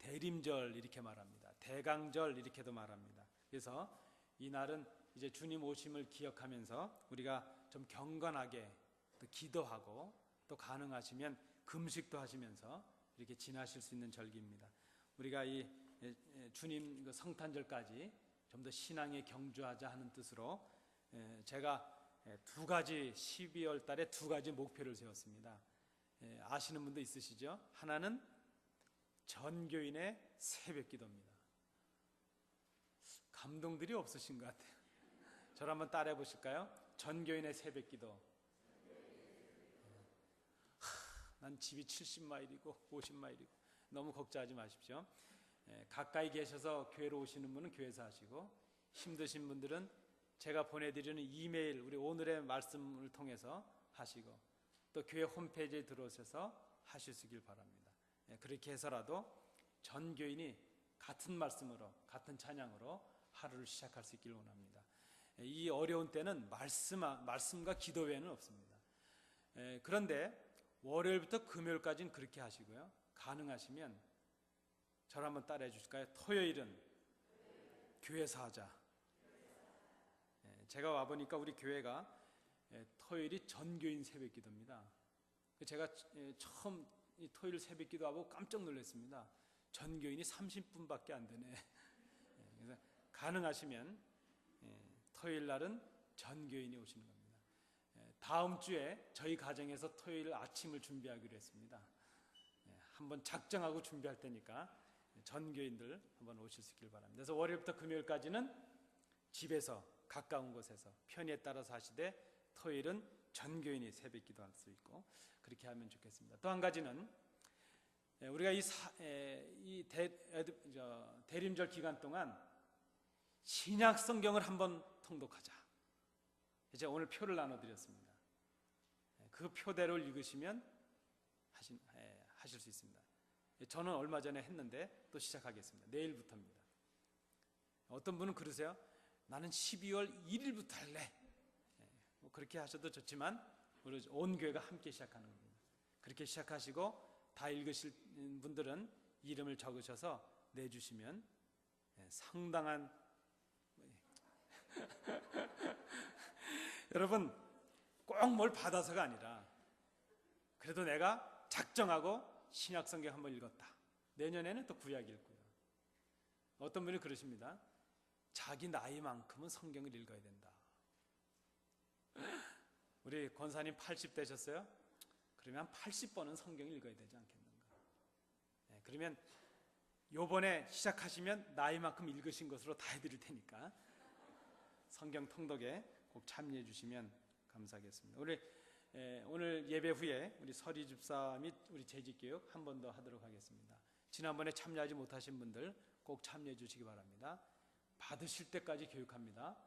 대림절 이렇게 말합니다. 대강절 이렇게도 말합니다. 그래서 이 날은 이제 주님 오심을 기억하면서 우리가 좀 경건하게 또 기도하고 또 가능하시면 금식도 하시면서 이렇게 지나실 수 있는 절기입니다. 우리가 이 주님 성탄절까지 좀 더 신앙에 경주하자 하는 뜻으로 제가 12월 달에 2가지 목표를 세웠습니다. 아시는 분도 있으시죠? 하나는 전교인의 새벽 기도입니다. 감동들이 없으신 것 같아요. 저를 한번 따라해 보실까요? 전교인의 새벽 기도. 난 집이 70마일이고 50마일이고 너무 걱정하지 마십시오. 가까이 계셔서 교회로 오시는 분은 교회에서 하시고 힘드신 분들은 제가 보내드리는 이메일 우리 오늘의 말씀을 통해서 하시고 또 교회 홈페이지에 들어오셔서 하시길 바랍니다. 그렇게 해서라도 전 교인이 같은 말씀으로 같은 찬양으로 하루를 시작할 수 있기를 원합니다. 이 어려운 때는 말씀과 기도 외에는 없습니다. 그런데 월요일부터 금요일까지는 그렇게 하시고요. 가능하시면 저를 한번 따라해 주실까요? 토요일은 교회에서 하자. 제가 와보니까 우리 교회가 토요일이 전교인 새벽 기도입니다. 제가 처음 토요일 새벽 기도하고 깜짝 놀랐습니다. 전교인이 30분밖에 안 되네. 그래서 가능하시면 토요일 날은 전교인이 오시는 겁니다. 다음 주에 저희 가정에서 토요일 아침을 준비하기로 했습니다. 한번 작정하고 준비할 테니까 전교인들 한번 오실 수 있길 바랍니다. 그래서 월요일부터 금요일까지는 집에서 가까운 곳에서 편의에 따라서 하시되 토요일은 전교인이 새벽 기도할 수 있고 그렇게 하면 좋겠습니다. 또 한 가지는 우리가 이 대림절 기간 동안 신약 성경을 한번 통독하자. 제가 오늘 표를 나눠드렸습니다. 그 표대로 읽으시면 하실 수 있습니다. 저는 얼마 전에 했는데 또 시작하겠습니다. 내일부터입니다. 어떤 분은 그러세요. 나는 12월 1일부터 할래. 뭐 그렇게 하셔도 좋지만 우리 온 교회가 함께 시작하는 겁니다. 그렇게 시작하시고 다 읽으실 분들은 이름을 적으셔서 내주시면 상당한 여러분 꼭 뭘 받아서가 아니라 그래도 내가 작정하고 신약성경 한번 읽었다. 내년에는 또 구약 읽고요. 어떤 분이 그러십니다. 자기 나이만큼은 성경을 읽어야 된다. 우리 권사님 80 되셨어요? 그러면 80번은 성경을 읽어야 되지 않겠는가? 네, 그러면 요번에 시작하시면 나이만큼 읽으신 것으로 다 해드릴 테니까 성경 통독에 꼭 참여해 주시면 감사하겠습니다. 오늘 예배 후에 우리 서리 집사 및 우리 재직교육 한 번 더 하도록 하겠습니다. 지난번에 참여하지 못하신 분들 꼭 참여해 주시기 바랍니다. 받으실 때까지 교육합니다.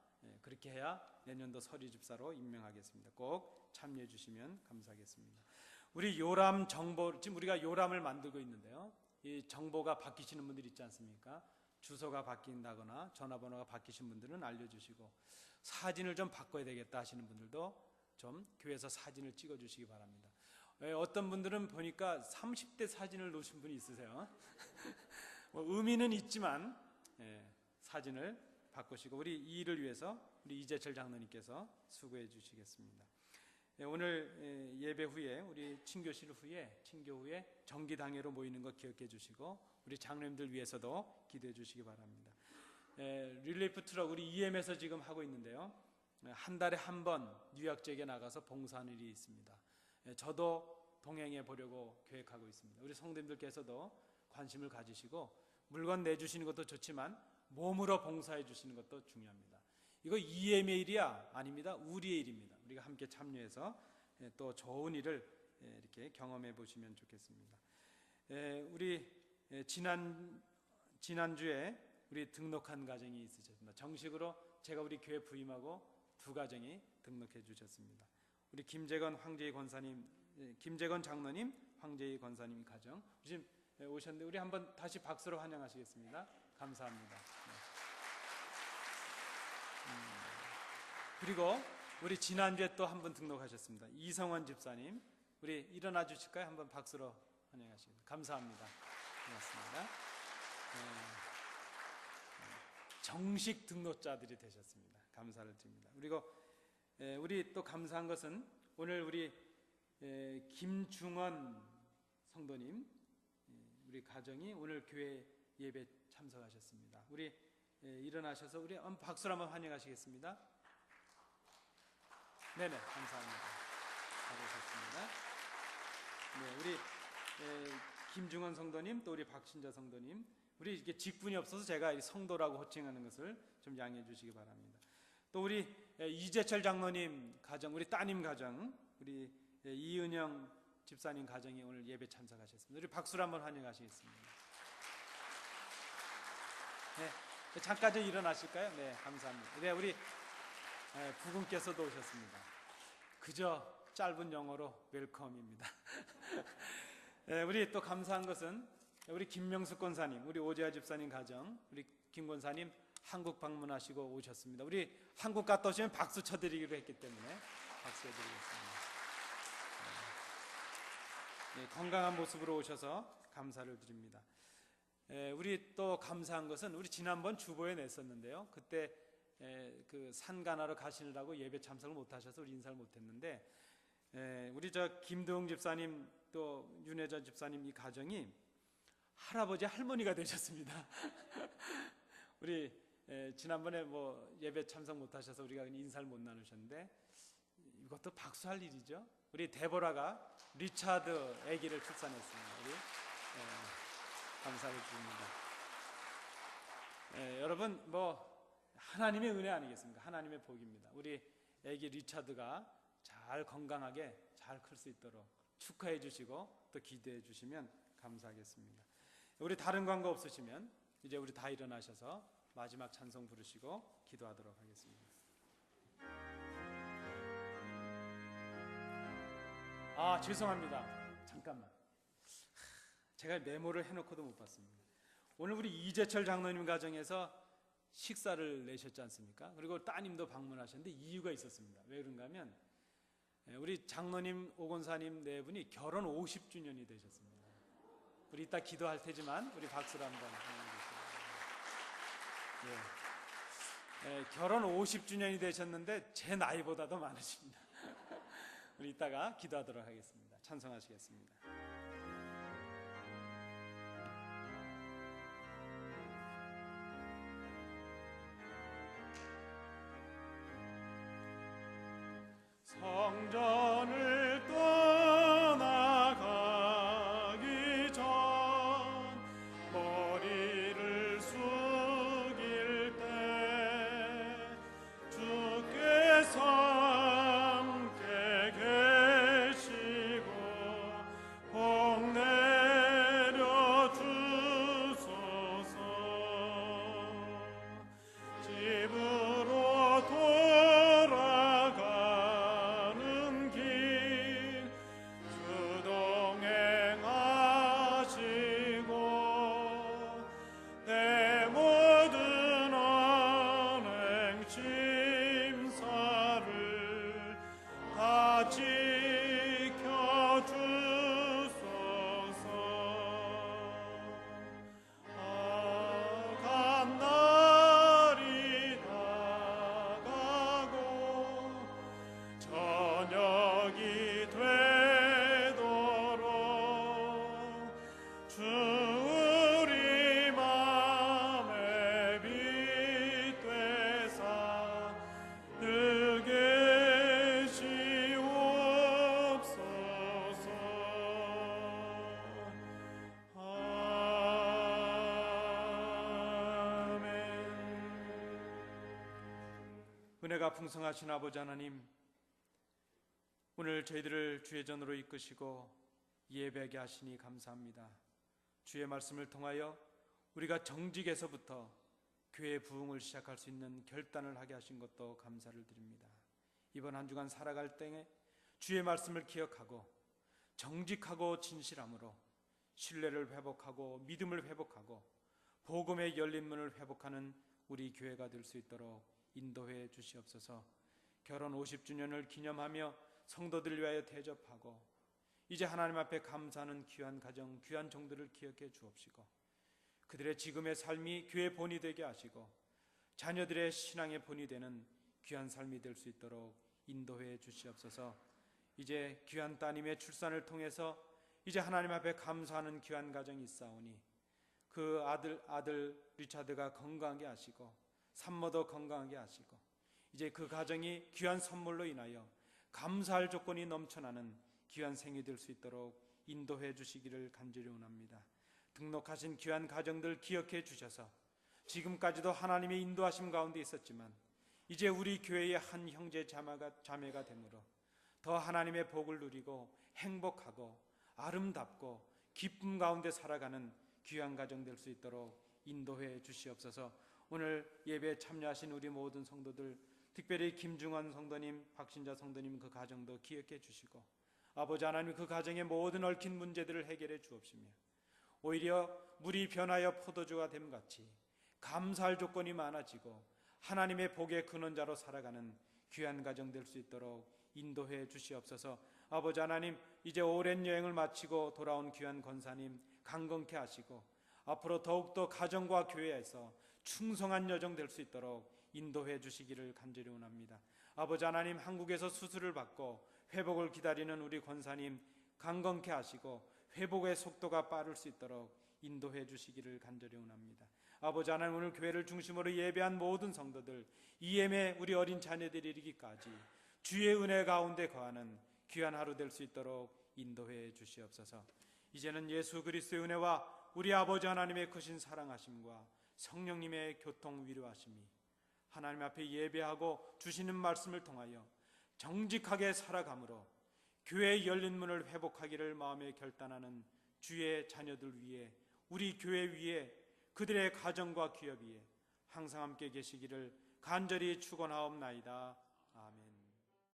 그렇게 해야 내년도 서리 집사로 임명하겠습니다. 꼭 참여해 주시면 감사하겠습니다. 우리 요람 정보, 지금 우리가 요람을 만들고 있는데요. 이 정보가 바뀌시는 분들 있지 않습니까? 주소가 바뀐다거나 전화번호가 바뀌신 분들은 알려주시고, 사진을 좀 바꿔야 되겠다 하시는 분들도 좀 교회에서 사진을 찍어 주시기 바랍니다. 어떤 분들은 보니까 30대 사진을 놓으신 분이 있으세요. 뭐 의미는 있지만 사진을 바꾸시고, 우리 이 일을 위해서 우리 이재철 장로님께서 수고해 주시겠습니다. 오늘 예배 후에 우리 친교 후에 정기당회로 모이는 거 기억해 주시고, 우리 장로님들 위해서도 기도해 주시기 바랍니다. 릴리프 트럭 우리 EM에서 지금 하고 있는데요. 한 달에 한 번 뉴욕 지역에 나가서 봉사하는 일이 있습니다. 저도 동행해 보려고 계획하고 있습니다. 우리 성도님들께서도 관심을 가지시고, 물건 내주시는 것도 좋지만 몸으로 봉사해 주시는 것도 중요합니다. 이거 EM의 일이야? 아닙니다. 우리의 일입니다. 우리가 함께 참여해서 또 좋은 일을 이렇게 경험해 보시면 좋겠습니다. 우리 지난주에 우리 등록한 가정이 있으셨습니다. 정식으로 제가 우리 교회 부임하고 2가정이 등록해 주셨습니다. 우리 김재건 장로님, 황재희 권사님 가정 지금 오셨는데, 우리 한번 다시 박수로 환영하시겠습니다. 감사합니다. 그리고 우리 지난주에 또 한 분 등록하셨습니다. 이성원 집사님, 우리 일어나 주실까요? 한번 박수로 환영하시겠습니다. 감사합니다. 고맙습니다. 정식 등록자들이 되셨습니다. 감사를 드립니다. 그리고 우리 또 감사한 것은 오늘 우리 김중원 성도님, 우리 가정이 오늘 교회 예배 참석하셨습니다. 우리 일어나셔서 우리 박수로 한번 환영하시겠습니다. 네네, 감사합니다. 잘하셨습니다. 네, 우리 김중원 성도님, 또 우리 박신자 성도님, 우리 이게 직분이 없어서 제가 성도라고 호칭하는 것을 좀 양해해 주시기 바랍니다. 또 우리 이재철 장로님 가정, 우리 따님 가정, 우리 이은영 집사님 가정이 오늘 예배 참석하셨습니다. 우리 박수로 한번 환영하시겠습니다. 네, 잠깐 좀 일어나실까요? 네, 감사합니다. 네, 우리 부군께서도 오셨습니다. 그저 짧은 영어로 웰컴입니다. 네, 우리 또 감사한 것은 우리 김명숙 권사님, 우리 오재하 집사님 가정, 우리 김 권사님 한국 방문하시고 오셨습니다. 우리 한국 갔다 오시면 박수 쳐드리기로 했기 때문에 박수 해드리겠습니다. 네, 건강한 모습으로 오셔서 감사를 드립니다. 우리 또 감사한 것은 우리 지난번 주보에 냈었는데요. 그때 그 산가나로 가시느라고 예배 참석을 못하셔서 우리 인사를 못했는데, 우리 저 김도웅 집사님 또 윤혜자 집사님 이 가정이 할아버지 할머니가 되셨습니다. 우리 지난번에 뭐 예배 참석 못하셔서 우리가 인사를 못 나누셨는데, 이것도 박수할 일이죠. 우리 데보라가 리차드 아기를 출산했습니다. 우리 감사를 드립니다. 여러분, 뭐 하나님의 은혜 아니겠습니까? 하나님의 복입니다. 우리 아기 리차드가 잘 건강하게 잘 클 수 있도록 축하해 주시고 또 기도해 주시면 감사하겠습니다. 우리 다른 광고 없으시면 이제 우리 다 일어나셔서 마지막 찬송 부르시고 기도하도록 하겠습니다. 죄송합니다. 잠깐만. 제가 메모를 해놓고도 못 봤습니다. 오늘 우리 이재철 장로님 가정에서 식사를 내셨지 않습니까? 그리고 따님도 방문하셨는데 이유가 있었습니다. 왜 그런가 하면 우리 장로님, 오건사님 네 분이 결혼 50주년이 되셨습니다. 우리 이따 기도할 테지만 우리 박수로 한번 해주세요. 결혼 50주년이 되셨는데 제 나이보다도 많으십니다. 우리 이따가 기도하도록 하겠습니다. 찬송하시겠습니다. 성전을 떠나가기 전 머리를 숙일 때 주께서 함께 계시고 복 내려 주소서. 집으로 돌아가는 길 주동행하시고 내 모든 언행 심사를 다 지켜주소서. 악한 날이 다가고 저녁이 되도록 주 우리 맘에 빛 되사 늘 계시옵소서. 아멘. 은혜가 풍성하신 아버지 하나님, 오늘 저희들을 주의 전으로 이끄시고 예배하게 하시니 감사합니다. 주의 말씀을 통하여 우리가 정직에서부터 교회 부흥을 시작할 수 있는 결단을 하게 하신 것도 감사를 드립니다. 이번 한 주간 살아갈 때에 주의 말씀을 기억하고 정직하고 진실함으로 신뢰를 회복하고 믿음을 회복하고 복음의 열린 문을 회복하는 우리 교회가 될 수 있도록 인도해 주시옵소서. 결혼 50주년을 기념하며 성도들을 위하여 대접하고 이제 하나님 앞에 감사하는 귀한 가정, 귀한 종들을 기억해 주옵시고 그들의 지금의 삶이 교회의 본이 되게 하시고 자녀들의 신앙의 본이 되는 귀한 삶이 될 수 있도록 인도해 주시옵소서. 이제 귀한 따님의 출산을 통해서 이제 하나님 앞에 감사하는 귀한 가정이 있사오니 그 아들 리차드가 건강하게 하시고 산모도 건강하게 하시고 이제 그 가정이 귀한 선물로 인하여 감사할 조건이 넘쳐나는 귀한 생이 될 수 있도록 인도해 주시기를 간절히 원합니다. 등록하신 귀한 가정들 기억해 주셔서 지금까지도 하나님의 인도하심 가운데 있었지만 이제 우리 교회의 한 형제 자매가 되므로 더 하나님의 복을 누리고 행복하고 아름답고 기쁨 가운데 살아가는 귀한 가정 될 수 있도록 인도해 주시옵소서. 오늘 예배에 참여하신 우리 모든 성도들, 특별히 김중원 성도님, 박신자 성도님 그 가정도 기억해 주시고 아버지 하나님 그 가정의 모든 얽힌 문제들을 해결해 주옵시며 오히려 물이 변하여 포도주가 됨같이 감사할 조건이 많아지고 하나님의 복의 근원자로 살아가는 귀한 가정 될 수 있도록 인도해 주시옵소서. 아버지 하나님 이제 오랜 여행을 마치고 돌아온 귀한 권사님 강건케 하시고 앞으로 더욱더 가정과 교회에서 충성한 여정 될 수 있도록 인도해 주시기를 간절히 원합니다. 아버지 하나님 한국에서 수술을 받고 회복을 기다리는 우리 권사님 강건케 하시고 회복의 속도가 빠를 수 있도록 인도해 주시기를 간절히 원합니다. 아버지 하나님 오늘 교회를 중심으로 예배한 모든 성도들 EM의 우리 어린 자녀들이 이르기까지 주의 은혜 가운데 거하는 귀한 하루 될 수 있도록 인도해 주시옵소서. 이제는 예수 그리스도의 은혜와 우리 아버지 하나님의 크신 사랑하심과 성령님의 교통 위로하심이 하나님 앞에 예배하고 주시는 말씀을 통하여 정직하게 살아감으로 교회의 열린 문을 회복하기를 마음에 결단하는 주의 자녀들 위에 우리 교회 위에 그들의 가정과 기업 위에 항상 함께 계시기를 간절히 축원하옵나이다.